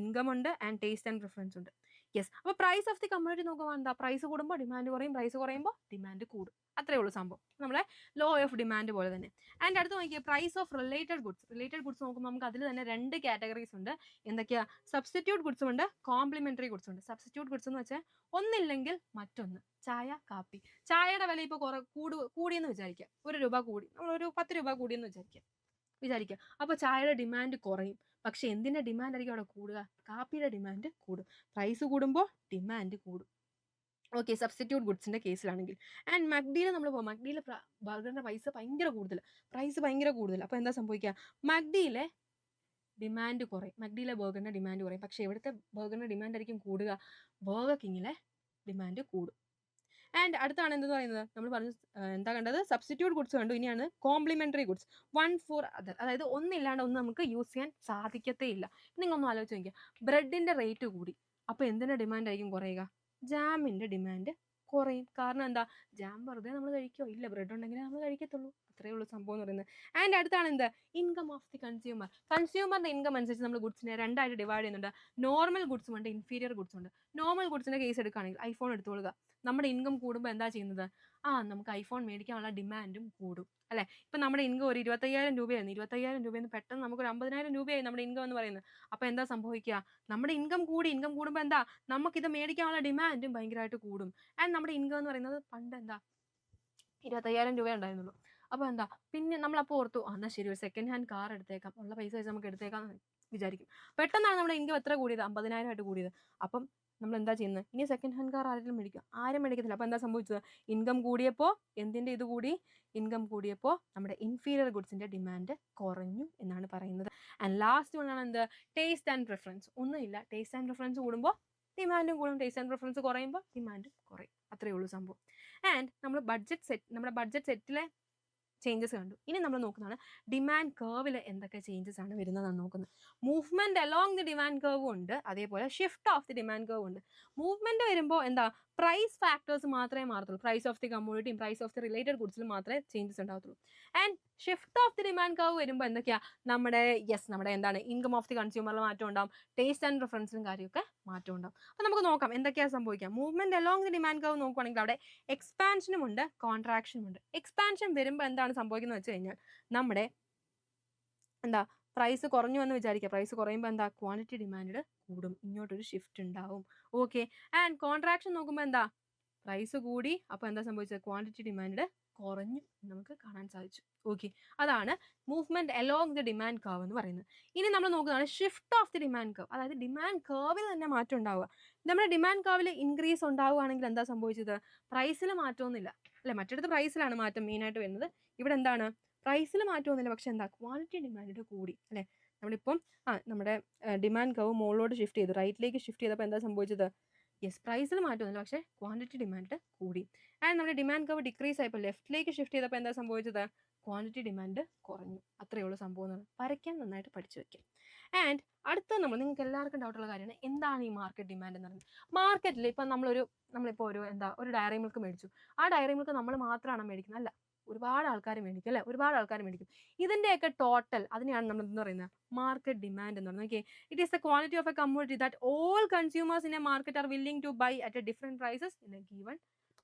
ഇൻകം ഉണ്ട്, ആൻഡ് ടേസ്റ്റ് ആൻഡ് പ്രിഫറൻസ് ഉണ്ട്. യെസ്, അപ്പോൾ പ്രൈസ് ഓഫ് ദി കമ്മോഡിറ്റി നോക്കുമ്പോൾ എന്താ, പ്രൈസ് കൂടുമ്പോൾ ഡിമാൻഡ് കുറയും, പ്രൈസ് കുറയുമ്പോൾ ഡിമാൻഡ് കൂടും. അത്രേ ഉള്ളൂ സംഭവം, നമ്മളെ ലോ ഓഫ് ഡിമാൻഡ് പോലെ തന്നെ. ആൻഡ് അടുത്ത് നോക്കിയാൽ പ്രൈസ് ഓഫ് റിലേറ്റഡ് ഗുഡ്സ് നോക്കുമ്പോൾ നമുക്ക് അതിൽ തന്നെ 2 കാറ്റഗറീസ് ഉണ്ട്. എന്തൊക്കെയാ, സബ്സ്റ്റിറ്റ്യൂട്ട് ഗുഡ്സും ഉണ്ട്, കോംപ്ലിമെന്ററി ഗുഡ്സും ഉണ്ട്. സബ്സ്റ്റിറ്റ്യൂട്ട് ഗുഡ്സ് എന്ന് വെച്ചാൽ ഒന്നില്ലെങ്കിൽ മറ്റൊന്ന്. ചായ, കാപ്പി. ചായയുടെ വില ഇപ്പോൾ കൂടിയെന്ന് വിചാരിക്കുക, 1 രൂപ കൂടി, നമ്മളൊരു 10 രൂപ കൂടിയെന്ന് വിചാരിക്കുക. അപ്പോൾ ചായയുടെ ഡിമാൻഡ് കുറയും. പക്ഷെ എന്തിൻ്റെ ഡിമാൻഡ് ആയിരിക്കും അവിടെ കൂടുക, കാപ്പിയുടെ ഡിമാൻഡ് കൂടും. പ്രൈസ് കൂടുമ്പോൾ ഡിമാൻഡ് കൂടും. ഓക്കെ, സബ്സ്റ്റിറ്റ്യൂട്ട് ഗുഡ്സിൻ്റെ കേസിലാണെങ്കിൽ. ആൻഡ് മക്ഡിയിൽ നമ്മൾ പോകും, മക്ഡിയിൽ ബർഗറിൻ്റെ പ്രൈസ് ഭയങ്കര കൂടുതൽ. അപ്പോൾ എന്താ സംഭവിക്കുക, മക്ഡിയിലെ ഡിമാൻഡ് കുറയും, മക്ഡിയിലെ ബർഗറിൻ്റെ ഡിമാൻഡ് കുറയും. പക്ഷേ എവിടുത്തെ ബർഗറിൻ്റെ ഡിമാൻഡ് ആയിരിക്കും കൂടുക, ബർഗർ കിങ്ങിലെ ഡിമാൻഡ് കൂടും. ആൻഡ് അടുത്താണ് എന്തെന്ന് പറയുന്നത്, നമ്മൾ പറഞ്ഞു എന്താ കണ്ടത്, സബ്സ്റ്റിറ്റ്യൂട്ട് ഗുഡ്സ് കണ്ടു. ഇനിയാണ് കോംപ്ലിമെന്ററി ഗുഡ്സ്, 1 for other. അതായത് ഒന്നില്ലാണ്ട് ഒന്ന് നമുക്ക് യൂസ് ചെയ്യാൻ സാധിക്കത്തേ ഇല്ല. നിങ്ങളൊന്ന് ആലോചിച്ച് നോക്കിയാൽ, ബ്രെഡിൻ്റെ റേറ്റ് കൂടി, അപ്പോൾ എന്തിൻ്റെ ഡിമാൻഡ് ആയിരിക്കും കുറയുക, ജാമിൻ്റെ ഡിമാൻഡ് കുറയും. കാരണം എന്താ, ജാം വെറുതെ നമ്മൾ കഴിക്കുമോ, ഇല്ല, ബ്രെഡ് ഉണ്ടെങ്കിലേ നമ്മൾ കഴിക്കത്തുള്ളൂ. അത്രയേ ഉള്ളൂ സംഭവം എന്ന് പറയുന്നത്. ആൻഡ് അടുത്താണ് എന്ത്, ഇൻകം ഓഫ് ദി കൺസ്യൂമറിൻ്റെ ഇൻകം അനുസരിച്ച് നമ്മൾ ഗുഡ്സിനെ 2ആയിട്ട് ഡിവൈഡ് ചെയ്യുന്നുണ്ട്. നോർമൽ ഗുഡ്സും ഉണ്ട്, ഇൻഫീരിയർ ഗുഡ്സും ഉണ്ട്. നോർമൽ ഗുഡ്സിൻ്റെ കേസ് എടുക്കുകയാണെങ്കിൽ ഐഫോൺ എടുത്തോളുക. നമ്മുടെ ഇൻകം കൂടുമ്പോൾ എന്താ ചെയ്യുന്നത്, നമുക്ക് ഐഫോൺ മേടിക്കാനുള്ള ഡിമാൻഡും കൂടും അല്ലേ. ഇപ്പം നമ്മുടെ ഇൻകം ഒരു 25,000 രൂപയായിരുന്നു, 25,000 രൂപയെന്ന് പെട്ടെന്ന് നമുക്കൊരു 50,000 രൂപയായി നമ്മുടെ ഇൻകം എന്ന് പറയുന്നത്. അപ്പോൾ എന്താ സംഭവിക്കുക, നമ്മുടെ ഇൻകം കൂടുമ്പോൾ എന്താ, നമുക്കിത് മേടിക്കാനുള്ള ഡിമാൻഡും ഭയങ്കരമായിട്ട് കൂടും. ആൻഡ് നമ്മുടെ ഇൻകം എന്ന് പറയുന്നത് പണ്ട് എന്താ 25,000 രൂപ ഉണ്ടായിരുന്നുള്ളൂ. അപ്പോൾ എന്താ, പിന്നെ നമ്മളപ്പോൾ ഓർത്തു, എന്നാൽ ശരി, ഒരു സെക്കൻഡ് ഹാൻഡ് കാർ എടുത്തേക്കാം, ഉള്ള പൈസ വെച്ച് നമുക്ക് എടുത്തേക്കാം എന്ന് വിചാരിക്കും. പെട്ടെന്നാണ് നമ്മുടെ ഇൻകം എത്ര കൂടിയത്, 50,000 ആയിട്ട് കൂടിയത്. അപ്പം നമ്മൾ എന്താ ചെയ്യുന്നത്? ഇനി സെക്കൻഡ് ഹാൻഡ് കാർ ആരെങ്കിലും മേടിക്കുക? ആരും മേടിക്കത്തില്ല. അപ്പോൾ എന്താ സംഭവിച്ചത്? ഇൻകം കൂടിയപ്പോൾ എന്തിൻ്റെ ഇത് കൂടി? ഇൻകം കൂടിയപ്പോൾ നമ്മുടെ ഇൻഫീരിയർ ഗുഡ്സിൻ്റെ ഡിമാൻഡ് കുറഞ്ഞു എന്നാണ് പറയുന്നത്. ആൻഡ് ലാസ്റ്റ് വണ്ണാണ് എന്ത്? Taste and preference. ഒന്നുമില്ല, ടേസ്റ്റ് ആൻഡ് പ്രിഫറൻസ് കൂടുമ്പോൾ ഡിമാൻഡും കൂടും, ടേസ്റ്റ് ആൻഡ് പ്രിഫറൻസ് കുറയുമ്പോൾ ഡിമാൻഡ് കുറയും. അത്രയേ ഉള്ളൂ സംഭവം. ആൻഡ് നമ്മുടെ ബഡ്ജറ്റ് സെറ്റിലെ ചേഞ്ചസ് കണ്ടു. ഇനി നമ്മൾ നോക്കുന്നതാണ് ഡിമാൻഡ് കർവിൽ എന്തൊക്കെ ചേഞ്ചസ് ആണ് വരുന്നതെന്നാണ് നോക്കുന്നത്. മൂവ്മെന്റ് അലോങ് ദി ഡിമാൻഡ് കർവും ഉണ്ട്, അതേപോലെ shift of the demand curve ഉണ്ട്. മൂവ്മെന്റ് വരുമ്പോൾ എന്താ? പ്രൈസ് ഫാക്ടേഴ്സ് മാത്രമേ മാറത്തുള്ളൂ. Price of the കമ്മോഡിറ്റിയും price of the related ഗുഡ്സിലും മാത്രമേ changes ഉണ്ടാകത്തുള്ളൂ. And shift of the demand curve വരുമ്പോൾ എന്തൊക്കെയാ? നമ്മുടെ എന്താണ് ഇൻകം ഓഫ് ദി കൺസ്യൂമറിൽ മാറ്റം ഉണ്ടാവും, ടേസ്റ്റ് ആൻഡ് പ്രിഫറൻസിലും കാര്യമൊക്കെ മാറ്റം ഉണ്ടാവും. അപ്പോൾ നമുക്ക് നോക്കാം എന്തൊക്കെയാണ് സംഭവിക്കാം. Movement along the demand curve നോക്കുകയാണെങ്കിൽ അവിടെ എക്സ്പാൻഷനും ഉണ്ട്, കോൺട്രാക്ഷനും ഉണ്ട്. എക്സ്പാൻഷൻ വരുമ്പോൾ എന്താണ് സംഭവിക്കുന്നത് വെച്ച് കഴിഞ്ഞാൽ നമ്മുടെ പ്രൈസ് കുറഞ്ഞു എന്ന് വിചാരിക്കുക. പ്രൈസ് കുറയുമ്പോൾ ക്വാണ്ടിറ്റി ഡിമാൻഡ് കൂടും, ഇങ്ങോട്ടൊരു ഷിഫ്റ്റ് ഉണ്ടാവും. ഓക്കെ. ആൻഡ് കോൺട്രാക്ഷൻ നോക്കുമ്പോൾ പ്രൈസ് കൂടി, അപ്പോൾ എന്താ സംഭവിച്ചത്? ക്വാണ്ടിറ്റി ഡിമാൻഡ് കുറഞ്ഞു നമുക്ക് കാണാൻ സാധിച്ചു. ഓക്കെ, അതാണ് movement along the demand curve എന്ന് പറയുന്നത്. ഇനി നമ്മൾ നോക്കുന്നതാണ് shift of the demand curve. അതായത് ഡിമാൻഡ് കർവിൽ തന്നെ മാറ്റം ഉണ്ടാവുക. നമ്മുടെ ഡിമാൻഡ് കർവിൽ ഇൻക്രീസ് ഉണ്ടാവുകയാണെങ്കിൽ എന്താ സംഭവിച്ചത്? പ്രൈസിൽ മാറ്റമൊന്നുമില്ല അല്ലെ? മറ്റിടത്ത് പ്രൈസിലാണ് മാറ്റം മെയിനായിട്ട് വരുന്നത്. ഇവിടെ എന്താണ്? പ്രൈസിൽ മാറ്റമൊന്നുമില്ല, പക്ഷെ ക്വാണ്ടിറ്റി ഡിമാൻഡ് കൂടി അല്ലേ? നമ്മളിപ്പം നമ്മുടെ ഡിമാൻഡ് കർവ് മുകളിലോട്ട് ഷിഫ്റ്റ് ചെയ്തു, റൈറ്റിലേക്ക് ഷിഫ്റ്റ് ചെയ്തപ്പോൾ എന്താ സംഭവിച്ചത്? പ്രൈസിൽ മാറ്റമൊന്നുമില്ല, പക്ഷേ ക്വാണ്ടിറ്റി ഡിമാൻഡ് കൂടി. ആൻഡ് നമ്മുടെ ഡിമാൻഡ് കർവ് ഡിക്രീസ് ആയപ്പോൾ ലെഫ്റ്റിലേക്ക് ഷിഫ്റ്റ് ചെയ്തപ്പോൾ എന്താ സംഭവിച്ചത്? ക്വാണ്ടിറ്റി ഡിമാൻഡ് കുറഞ്ഞു. അത്രയേ ഉള്ളൂ സംഭവം എന്ന് പറയുന്നത്. വരയ്ക്കാൻ നന്നായിട്ട് പഠിച്ചു വെക്കാം. ആൻഡ് അടുത്ത നിങ്ങൾക്ക് എല്ലാവർക്കും ഡൗട്ടുള്ള കാര്യമാണ് എന്താണ് ഈ മാർക്കറ്റ് ഡിമാൻഡ് എന്ന് പറയുന്നത്. മാർക്കറ്റിൽ ഇപ്പം നമ്മളിപ്പോൾ ഒരു ഡയറി മിൽക്ക് മേടിച്ചു. ആ ഡയറി മിൽക്ക് നമ്മൾ മാത്രമാണ് മേടിക്കുന്നത്? അല്ല, ഒരുപാട് ആൾക്കാർ മേടിക്കും അല്ലേ? ഒരുപാട് ആൾക്കാർ മേടിക്കും. ഇതിൻ്റെയൊക്കെ ടോട്ടൽ അതിനെയാണ് നമ്മൾ എന്താ പറയുന്നത്? മാർക്കറ്റ് ഡിമാൻഡ് എന്ന് പറയുന്നത്. Okay, it is the quantity of a commodity that all consumers in a market are willing to buy at a different prices in a given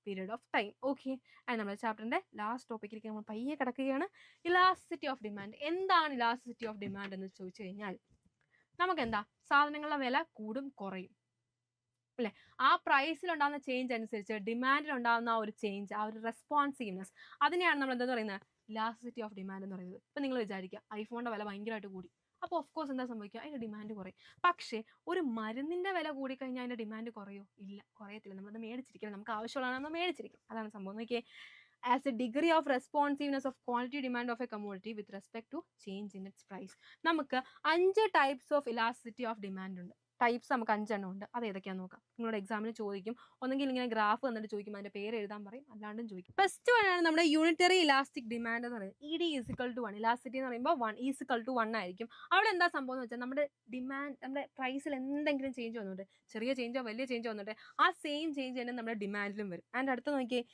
period of time. Okay, and നമ്മുടെ ചാപ്റ്ററിൻ്റെ last ടോപ്പിക്കിലേക്ക് നമ്മൾ പയ്യെ കിടക്കുകയാണ്. Elasticity of demand. എന്താണ് elasticity of demand എന്ന് ചോദിച്ചു കഴിഞ്ഞാൽ നമുക്കെന്താ? സാധനങ്ങളുടെ വില കൂടും കുറയും അല്ലേ? ആ പ്രൈസിലുണ്ടാകുന്ന ചേഞ്ച് അനുസരിച്ച് ഡിമാൻഡിലുണ്ടാകുന്ന ആ ഒരു ചേഞ്ച്, ആ ഒരു റെസ്പോൺസീവ്നെസ്, അതിനെയാണ് നമ്മൾ എന്താ പറയുന്നത്? ഇലാസ്റ്റിസിറ്റി ഓഫ് ഡിമാൻഡ് എന്ന് പറയുന്നത്. ഇപ്പം നിങ്ങൾ വിചാരിക്കുക ഐഫോണിൻ്റെ വില ഭയങ്കരമായിട്ട് കൂടി, അപ്പോൾ ഓഫ് കോഴ്സ് എന്താ സംഭവിക്കുക? അതിൻ്റെ ഡിമാൻഡ് കുറയും. പക്ഷേ ഒരു മരുന്നിൻ്റെ വില കൂടിക്കഴിഞ്ഞാൽ അതിൻ്റെ ഡിമാൻഡ് കുറയോ? ഇല്ല, കുറയത്തില്ല. നമ്മളത് മേടിച്ചിരിക്കണം, നമുക്ക് ആവശ്യമുള്ളതാണ് നമ്മൾ മേടിച്ചിരിക്കും. അതാണ് സംഭവം. നോക്കിയേ, as a degree of responsiveness of quantity demand of a commodity with respect to change in its price. നമുക്ക് 5 types of elasticity of demand ഉണ്ട്. ടൈപ്സ് നമുക്ക് 5 എണ്ണം ഉണ്ട്. അത് ഏതൊക്കെയാണെന്ന് നോക്കാം. നിങ്ങളുടെ എക്സാമിന് ചോദിക്കും. ഒന്നെങ്കിൽ ഇങ്ങനെ ഗ്രാഫ് വന്നിട്ട് ചോദിക്കും, അതിൻ്റെ പേര് എഴുതാൻ പറയും, അല്ലാണ്ടും ചോദിക്കും. ഫസ്റ്റ് വൺ ആണ് നമ്മുടെ യൂണിറ്ററി ഇലാസ്റ്റിക് ഡിമാൻഡ് എന്ന് പറയുന്നത്. ED = 1. ഇലാസ്റ്റിറ്റി എന്ന് പറയുമ്പോൾ 1 = 1 ആയിരിക്കും. അവിടെ എന്താ സംഭവം എന്ന് വെച്ചാൽ നമ്മുടെ ഡിമാൻഡ്, നമ്മുടെ പ്രൈസിൽ എന്തെങ്കിലും ചേഞ്ച് വന്നിട്ട്, ചെറിയ ചേഞ്ചോ വലിയ ചേഞ്ചോ വന്നിട്ട് ആ സെയിം ചേഞ്ച് തന്നെ നമ്മുടെ ഡിമാൻഡിലും വരും. ആൻഡ് അടുത്ത് നോക്കിയേ,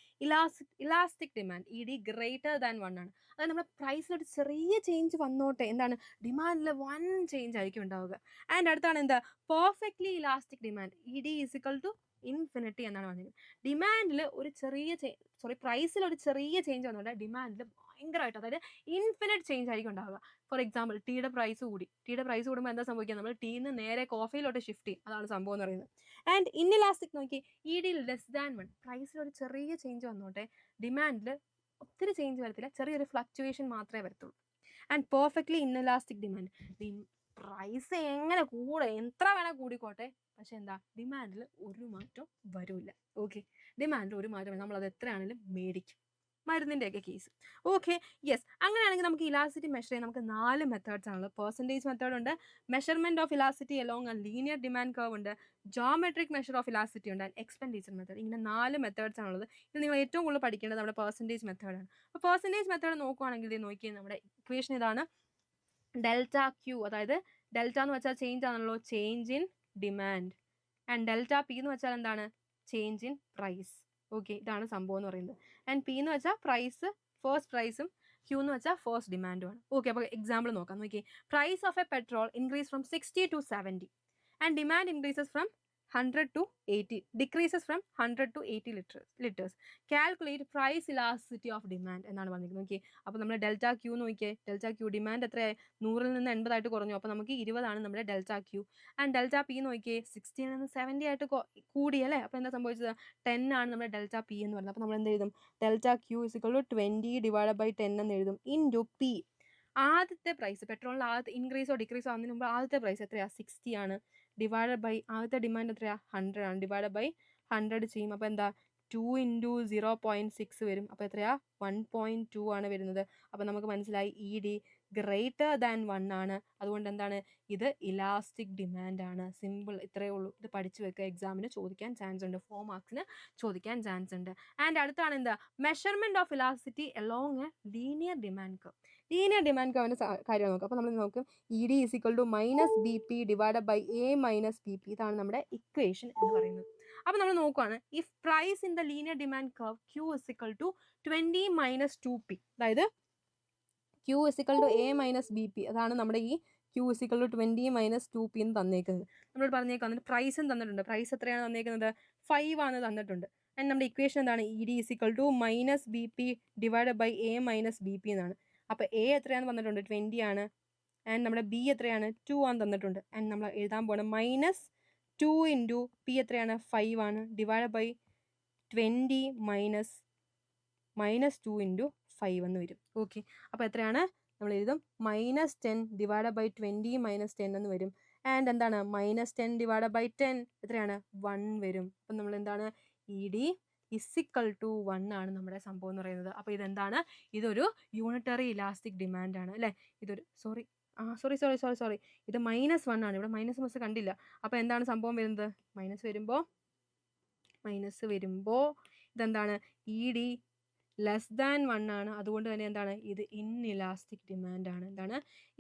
ഇലാസ്റ്റിക് ഡിമാൻഡ് ED > 1 ആണ്. അതായത് നമ്മുടെ പ്രൈസിലൊരു ചെറിയ ചേഞ്ച് വന്നോട്ടെ, എന്താണ് ഡിമാൻഡിൽ 1 ചേഞ്ച് ആയിരിക്കും ഉണ്ടാവുക. ആൻഡ് അടുത്താണ് എന്താ? Perfectly elastic demand ED = infinity എന്നാണ് പറഞ്ഞത്. ഡിമാൻഡിൽ ഒരു പ്രൈസിൽ ഒരു ചെറിയ ചേഞ്ച് വന്നോട്ടെ ഡിമാൻഡിൽ ഭയങ്കരമായിട്ട്, അതായത് ഇൻഫിനിറ്റ് ചേഞ്ച് ആയിരിക്കും ഉണ്ടാവുക. ഫോർ എക്സാമ്പിൾ, ടീയുടെ പ്രൈസ് കൂടുമ്പോൾ എന്താ സംഭവിക്കുക? നമ്മൾ ടീന്ന് നേരെ കോഫിയിലോട്ട് ഷിഫ്റ്റ് ചെയ്യും. അതാണ് സംഭവം എന്ന് പറയുന്നത്. ആൻഡ് ഇൻഇലാസ്റ്റിക് നോക്കി, ED <1. പ്രൈസിൽ ഒരു ചെറിയ ചേഞ്ച് വന്നോട്ടെ ഡിമാൻഡിൽ ഒത്തിരി ചേഞ്ച് വരത്തില്ല, ചെറിയൊരു ഫ്ലക്ച്വേഷൻ മാത്രമേ വരത്തുള്ളൂ. And perfectly inelastic demand, price എങ്ങനെ എത്ര വേണേൽ കൂടിക്കോട്ടെ, പക്ഷെ ഡിമാൻഡിൽ ഒരു മാറ്റം വരില്ല. ഓക്കെ, ഡിമാൻഡിൽ ഒരു മാറ്റം, നമ്മളത് എത്രയാണെങ്കിലും മേടിക്കും. മരുന്നിൻ്റെയൊക്കെ കേസ്. Okay, yes. അങ്ങനെയാണെങ്കിൽ നമുക്ക് ഇലാസ്റ്റിറ്റി മെഷർ ചെയ്യാൻ നമുക്ക് 4 മെത്തേഡ്സ് ആണുള്ളത്. പെർസെൻറ്റേജ് മെത്തേഡ് ഉണ്ട്, measurement of elasticity along A linear demand curve ഉണ്ട്, ജോമെട്രിക് മെഷർ ഓഫ് ഇലാസ്റ്റിറ്റി ഉണ്ട്, ആൻഡ് എക്സ്പെൻഡിച്ചർ മെത്തേഡ്. ഇങ്ങനെ 4 മെത്തേഡ്സ് ആണുള്ളത്. ഇത് നിങ്ങൾ ഏറ്റവും കൂടുതൽ പഠിക്കേണ്ടത് നമ്മുടെ പെർസെൻറ്റേജ് മെത്തേഡാണ്. അപ്പോൾ പെർസെൻറ്റേജ് മെത്തേഡ് നോക്കുകയാണെങ്കിൽ നോക്കിയാൽ നമ്മുടെ ഇക്വേഷൻ ഇതാണ്. ഡെൽറ്റ Q, അതായത് ഡെൽറ്റ എന്ന് വെച്ചാൽ ചേഞ്ച് ആണല്ലോ, change in demand. And delta P എന്ന് വെച്ചാൽ എന്താണ്? Change in price. ഓക്കെ, ഇതാണ് സംഭവം എന്ന് പറയുന്നത്. ആൻഡ് P എന്ന് വെച്ചാൽ പ്രൈസ്, ഫസ്റ്റ് പ്രൈസും, Q എന്ന് വെച്ചാൽ ഫസ്റ്റ് ഡിമാൻഡുമാണ്. ഓക്കെ, അപ്പോൾ എക്സാമ്പിൾ നോക്കാം. നോക്കി, price of a petrol increase from 60 to 70 and demand increases from 100 to 80, decreases from 100 to 80 liters. Calculate price elasticity of demand എന്നാണ് പറഞ്ഞിരിക്കുന്നത്. നോക്കിയേ, അപ്പോൾ നമ്മൾ ഡെൽറ്റ Q നോക്കിയേ, ഡെൽറ്റ Q ഡിമാൻഡ് എത്രയായി? 100-ൽ നിന്ന് 80 ആയിട്ട് കുറഞ്ഞു, അപ്പോൾ നമുക്ക് 20 ആണ് നമ്മുടെ delta Q. And delta P നോക്കിയേ, 60-ൽ നിന്ന് 70 ആയിട്ട് കൂടി അല്ലേ? അപ്പോൾ എന്താ സംഭവിച്ചത്? 10 ആണ് നമ്മുടെ ഡെൽറ്റ P എന്ന് പറയുന്നത്. അപ്പോൾ നമ്മൾ എന്ത് എഴുതും? ഡെൽറ്റ Q = 20 / 10 എന്ന് എഴുതും, ഇൻറ്റു P. ആദ്യത്തെ പ്രൈസ് പെട്രോളിൻ്റെ ആദ്യത്തെ ഇൻക്രീസോ ഡിക്രീസോ ആവുന്നതിന് മുമ്പ് ആദ്യത്തെ പ്രൈസ് എത്രയാണ് 60 ആണ്. ഡിവൈഡഡ് ബൈ ആദ്യത്തെ ഡിമാൻഡ് എത്രയാണ് 100 ആണ്. ഡിവൈഡഡ് ബൈ 100 ചെയ്യും. അപ്പോൾ എന്താ 2 ഇൻറ്റു 0.6 വരും. അപ്പോൾ എത്രയാണ് 1.2 ആണ് വരുന്നത്. അപ്പോൾ നമുക്ക് മനസ്സിലായി ഇ ഡി ഗ്രേറ്റർ ദാൻ 1 ആണ്. അതുകൊണ്ട് എന്താണ് ഇത് ഇലാസ്റ്റിക് ഡിമാൻഡ് ആണ്. സിമ്പിൾ, ഇത്രയേ ഉള്ളൂ. ഇത് പഠിച്ചു വെക്കുക, എക്സാമിന് ചോദിക്കാൻ ചാൻസ് ഉണ്ട്, 4 മാർക്സിന് ചോദിക്കാൻ ചാൻസ് ഉണ്ട്. ആൻഡ് അടുത്താണ് എന്താ measurement of elasticity along a linear demand curve. Linear demand കർവിൻ്റെ കാര്യം നോക്കാം. അപ്പോൾ നമ്മൾ നോക്കും E D is equal to minus B P divided by A minus B P. ഇതാണ് നമ്മുടെ ഇക്വേഷൻ എന്ന് പറയുന്നത്. അപ്പോൾ നമ്മൾ നോക്കുകയാണ് if price in the linear demand curve Q is equal to 20 minus 2p, അതായത് Q is equal to A minus B P. അതാണ് നമ്മുടെ ഈ Q is equal to 20 minus 2p എന്ന് തന്നേക്കുന്നത്. നമ്മളോട് പറഞ്ഞേക്കാം പ്രൈസും തന്നിട്ടുണ്ട്. പ്രൈസ് എത്രയാണ് തന്നേക്കുന്നത് 5 ആണ് തന്നിട്ടുണ്ട്. ആൻഡ് നമ്മുടെ ഇക്വേഷൻ എന്താണ് E D is equal to minus B P divide by A minus B P എന്നാണ്. അപ്പോൾ എ എത്രയാണെന്ന് തന്നിട്ടുണ്ട് 20 ആണ്. ആൻഡ് നമ്മുടെ ബി എത്രയാണ് 2 ആണ് തന്നിട്ടുണ്ട്. ആൻഡ് നമ്മൾ എഴുതാൻ പോകണം മൈനസ് 2 ഇൻറ്റു പി എത്രയാണ് 5 ആണ് ഡിവൈഡ് ബൈ 20 മൈനസ് 2 ഇൻറ്റു 5 എന്ന് വരും. ഓക്കെ, അപ്പോൾ എത്രയാണ് നമ്മൾ എഴുതും മൈനസ് 10 ഡിവൈഡ് ബൈ 20 മൈനസ് 10 എന്ന് വരും. ആൻഡ് എന്താണ് മൈനസ് 10 ഡിവൈഡ് ബൈ 10 എത്രയാണ് 1 വരും. അപ്പം നമ്മൾ എന്താണ് ഇ ഡി ഇസിക്കൽ ടു 1 ആണ് നമ്മുടെ സംഭവം എന്ന് പറയുന്നത്. അപ്പോൾ ഇതെന്താണ് ഇതൊരു യൂണിറ്ററി ഇലാസ്റ്റിക് ഡിമാൻഡ് ആണ് അല്ലേ. ഇതൊരു സോറി ഇത് -1 ആണ്. ഇവിടെ മൈനസ് കണ്ടില്ല. അപ്പോൾ എന്താണ് സംഭവം വരുന്നത് മൈനസ് വരുമ്പോൾ ഇതെന്താണ് ഇ ഡി ലെസ് ദാൻ 1 ആണ്. അതുകൊണ്ട് തന്നെ എന്താണ് ഇത് ഇൻഇലാസ്റ്റിക് ഡിമാൻഡ് ആണ്. എന്താണ്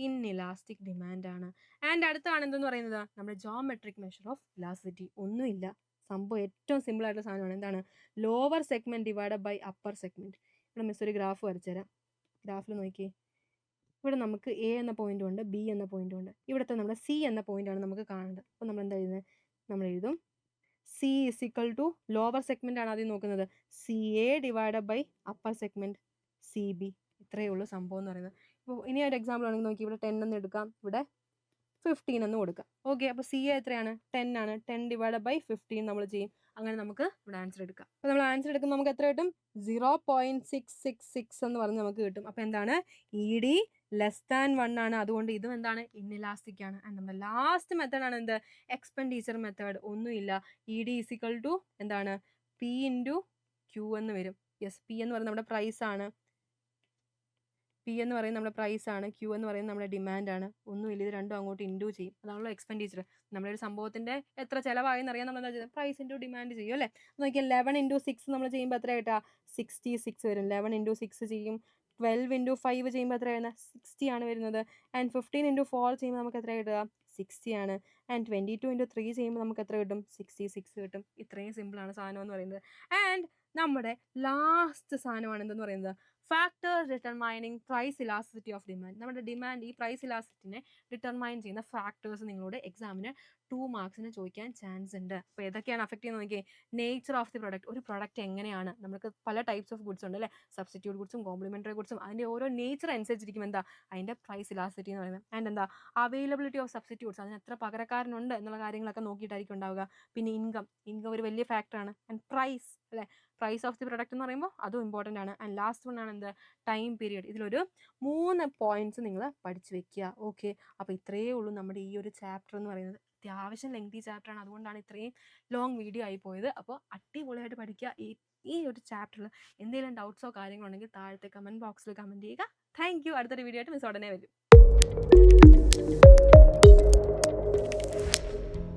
ഇൻഇലാസ്റ്റിക് ഡിമാൻഡ് ആണ്. ആൻഡ് അടുത്താണ് എന്തെന്ന് പറയുന്നത് നമ്മുടെ ജോമെട്രിക് മെഷർ ഓഫ് ഇലാസ്റ്റിറ്റി. ഒന്നുമില്ല, സംഭവം ഏറ്റവും സിമ്പിൾ ആയിട്ടുള്ള സാധനമാണ്. എന്താണ് lower segment divide by upper segment. ഇവിടെ മിസ് ഒരു ഗ്രാഫ് വരച്ചുതരാം. ഗ്രാഫിൽ നോക്കി, ഇവിടെ നമുക്ക് എ എന്ന പോയിന്റും ഉണ്ട്, ബി എന്ന പോയിന്റും ഉണ്ട്. ഇവിടുത്തെ നമ്മുടെ സി എന്ന പോയിന്റാണ് നമുക്ക് കാണേണ്ടത്. അപ്പോൾ നമ്മൾ എന്താ എഴുതുന്നത് നമ്മൾ എഴുതും C is equal to lower segment ആണ് ആദ്യം നോക്കുന്നത്, C A divide by upper segment C B. ഇത്രയേ ഉള്ളൂ സംഭവം എന്ന് പറയുന്നത്. ഇപ്പോൾ ഇനി ഒരു എക്സാമ്പിൾ ആണെങ്കിൽ നോക്കി, ഇവിടെ 10 എന്ന് എടുക്കാം, ഇവിടെ 15 എന്ന് കൊടുക്കാം. ഓക്കെ, അപ്പോൾ സി എ എത്രയാണ് 10 ആണ്. 10 ഡിവൈഡ് ബൈ 15 നമ്മൾ ചെയ്യും. അങ്ങനെ നമുക്ക് ഇവിടെ ആൻസർ എടുക്കാം. അപ്പോൾ നമ്മൾ ആൻസർ എടുക്കുമ്പോൾ നമുക്ക് എത്ര കിട്ടും 0.666 എന്ന് പറഞ്ഞ് നമുക്ക് കിട്ടും. അപ്പോൾ എന്താണ് ഇ ഡി ലെസ് ദാൻ 1 ആണ്. അതുകൊണ്ട് ഇതും എന്താണ് ഇൻഇലാസ്റ്റിക് ആണ്. ആൻഡ് നമ്മുടെ ലാസ്റ്റ് മെത്തേഡാണ് എന്ത് എക്സ്പെൻഡിച്ചർ മെത്തേഡ്. ഒന്നുമില്ല, ഇ ഡി ഈസിക്കൽ ടു എന്താണ് പി ഇൻറ്റു ക്യൂ എന്ന് വരും. യെസ്, പി എന്ന് പറയുന്നത് നമ്മുടെ പ്രൈസ് ആണ്. പി എന്ന് പറയുന്നത് നമ്മുടെ പ്രൈസ് ആണ്, ക്യൂ എന്ന് പറയുന്നത് നമ്മുടെ ഡിമാൻഡ് ആണ്. ഒന്നുമില്ല, ഇത് രണ്ടും അങ്ങോട്ട് ഇൻറ്റു ചെയ്യും. അതാണല്ലോ എക്സ്പെൻഡിച്ചർ. നമ്മളൊരു സംഭവത്തിൻ്റെ എത്ര ചിലവായെന്ന് അറിയാൻ നമ്മൾ എന്താ ചെയ്യുന്നത് പ്രൈസ് ഇൻറ്റു ഡിമാൻഡ് ചെയ്യും അല്ലേ. നോക്കിയാൽ 11 ഇൻറ്റു 6 നമ്മൾ ചെയ്യുമ്പോൾ എത്ര കിട്ടുക 66 വരും. 11 ഇൻറ്റു 6 ചെയ്യും. 12 ഇൻറ്റു 5 ചെയ്യുമ്പോൾ എത്ര വരുന്നത് 60 ആണ് വരുന്നത്. ആൻഡ് 15 ഇൻറ്റു 4 ചെയ്യുമ്പോൾ നമുക്ക് എത്ര കിട്ടുക 60 ആണ്. ആൻഡ് 22 ഇൻറ്റു 3 ചെയ്യുമ്പോൾ നമുക്ക് എത്ര കിട്ടും 66 കിട്ടും. ഇത്രയും സിമ്പിളാണ് സാധനം എന്ന് പറയുന്നത്. ആൻഡ് നമ്മുടെ ലാസ്റ്റ് സാധനമാണ് എന്തെന്ന് പറയുന്നത് factors determining price elasticity of demand. നമ്മുടെ ഡിമാൻഡ് ഈ പ്രൈസ് ഇലാസ്റ്റിറ്റിനെ ഡിറ്റർമൈൻ ചെയ്യുന്ന ഫാക്ടേഴ്സ് നിങ്ങളോട് എക്സാമിന് 2 മാർക്സിന് ചോദിക്കാൻ ചാൻസ് ഉണ്ട്. അപ്പോൾ ഏതൊക്കെയാണ് അഫക്റ്റ് ചെയ്യുന്നത് നോക്കിയേ. Nature of the product. ഒരു പ്രൊഡക്റ്റ് എങ്ങനെയാണ്, നമുക്ക് പല ടൈപ്സ് ഓഫ് ഗുഡ്സ് ഉണ്ട് അല്ലേ, സബ്സ്റ്റിറ്റ്യൂട്ട് ഗുഡ്സും കോംപ്ലിമെൻ്ററി ഗുഡ്സും. അതിൻ്റെ ഓരോ നേച്ചർ അനുസരിച്ചിരിക്കും എന്താ അതിൻ്റെ പ്രൈസ് ഇലാസ്റ്റിറ്റി എന്ന് പറയുന്നത്. ആൻഡ് എന്താ അവൈലബിലിറ്റി ഓഫ് സബ്സ്റ്റിറ്റ്യൂട്ട്സ്, അതിന് എത്ര പകരക്കാരനുണ്ട് എന്നുള്ള കാര്യങ്ങളൊക്കെ നോക്കിയിട്ടായിരിക്കും ഉണ്ടാവുക. പിന്നെ ഇൻകം ഒരു വലിയ ഫാക്ടറാണ്. ആൻഡ് പ്രൈസ് അല്ലേ, പ്രൈസ് ഓഫ് ദി പ്രൊഡക്റ്റ് എന്ന് പറയുമ്പോൾ അതും ഇമ്പോർട്ടൻ്റ് ആണ്. ആൻഡ് ലാസ്റ്റ് വൺ ആണ് എന്ത് ടൈം പീരിയഡ്. ഇതിലൊരു 3 പോയിന്റ്സ് നിങ്ങൾ പഠിച്ചു വെക്കുക. ഓക്കെ, അപ്പോൾ ഇത്രയേ ഉള്ളൂ നമ്മുടെ ഈ ഒരു ചാപ്റ്റർ എന്ന് പറയുന്നത്. അത്യാവശ്യം ലെങ്തി ചാപ്റ്ററാണ്, അതുകൊണ്ടാണ് ഇത്രയും ലോങ് വീഡിയോ ആയി പോയത്. അപ്പോൾ അടിപൊളിയായിട്ട് പഠിക്കുക. ഈ ഒരു ചാപ്റ്ററിൽ എന്തെങ്കിലും ഡൗട്ട്സോ കാര്യങ്ങളോ ഉണ്ടെങ്കിൽ താഴത്തെ കമൻറ്റ് ബോക്സിൽ കമൻറ്റ് ചെയ്യുക. Thank you. അടുത്തൊരു വീഡിയോ ആയിട്ട് മിസ് ഉടനെ വരും.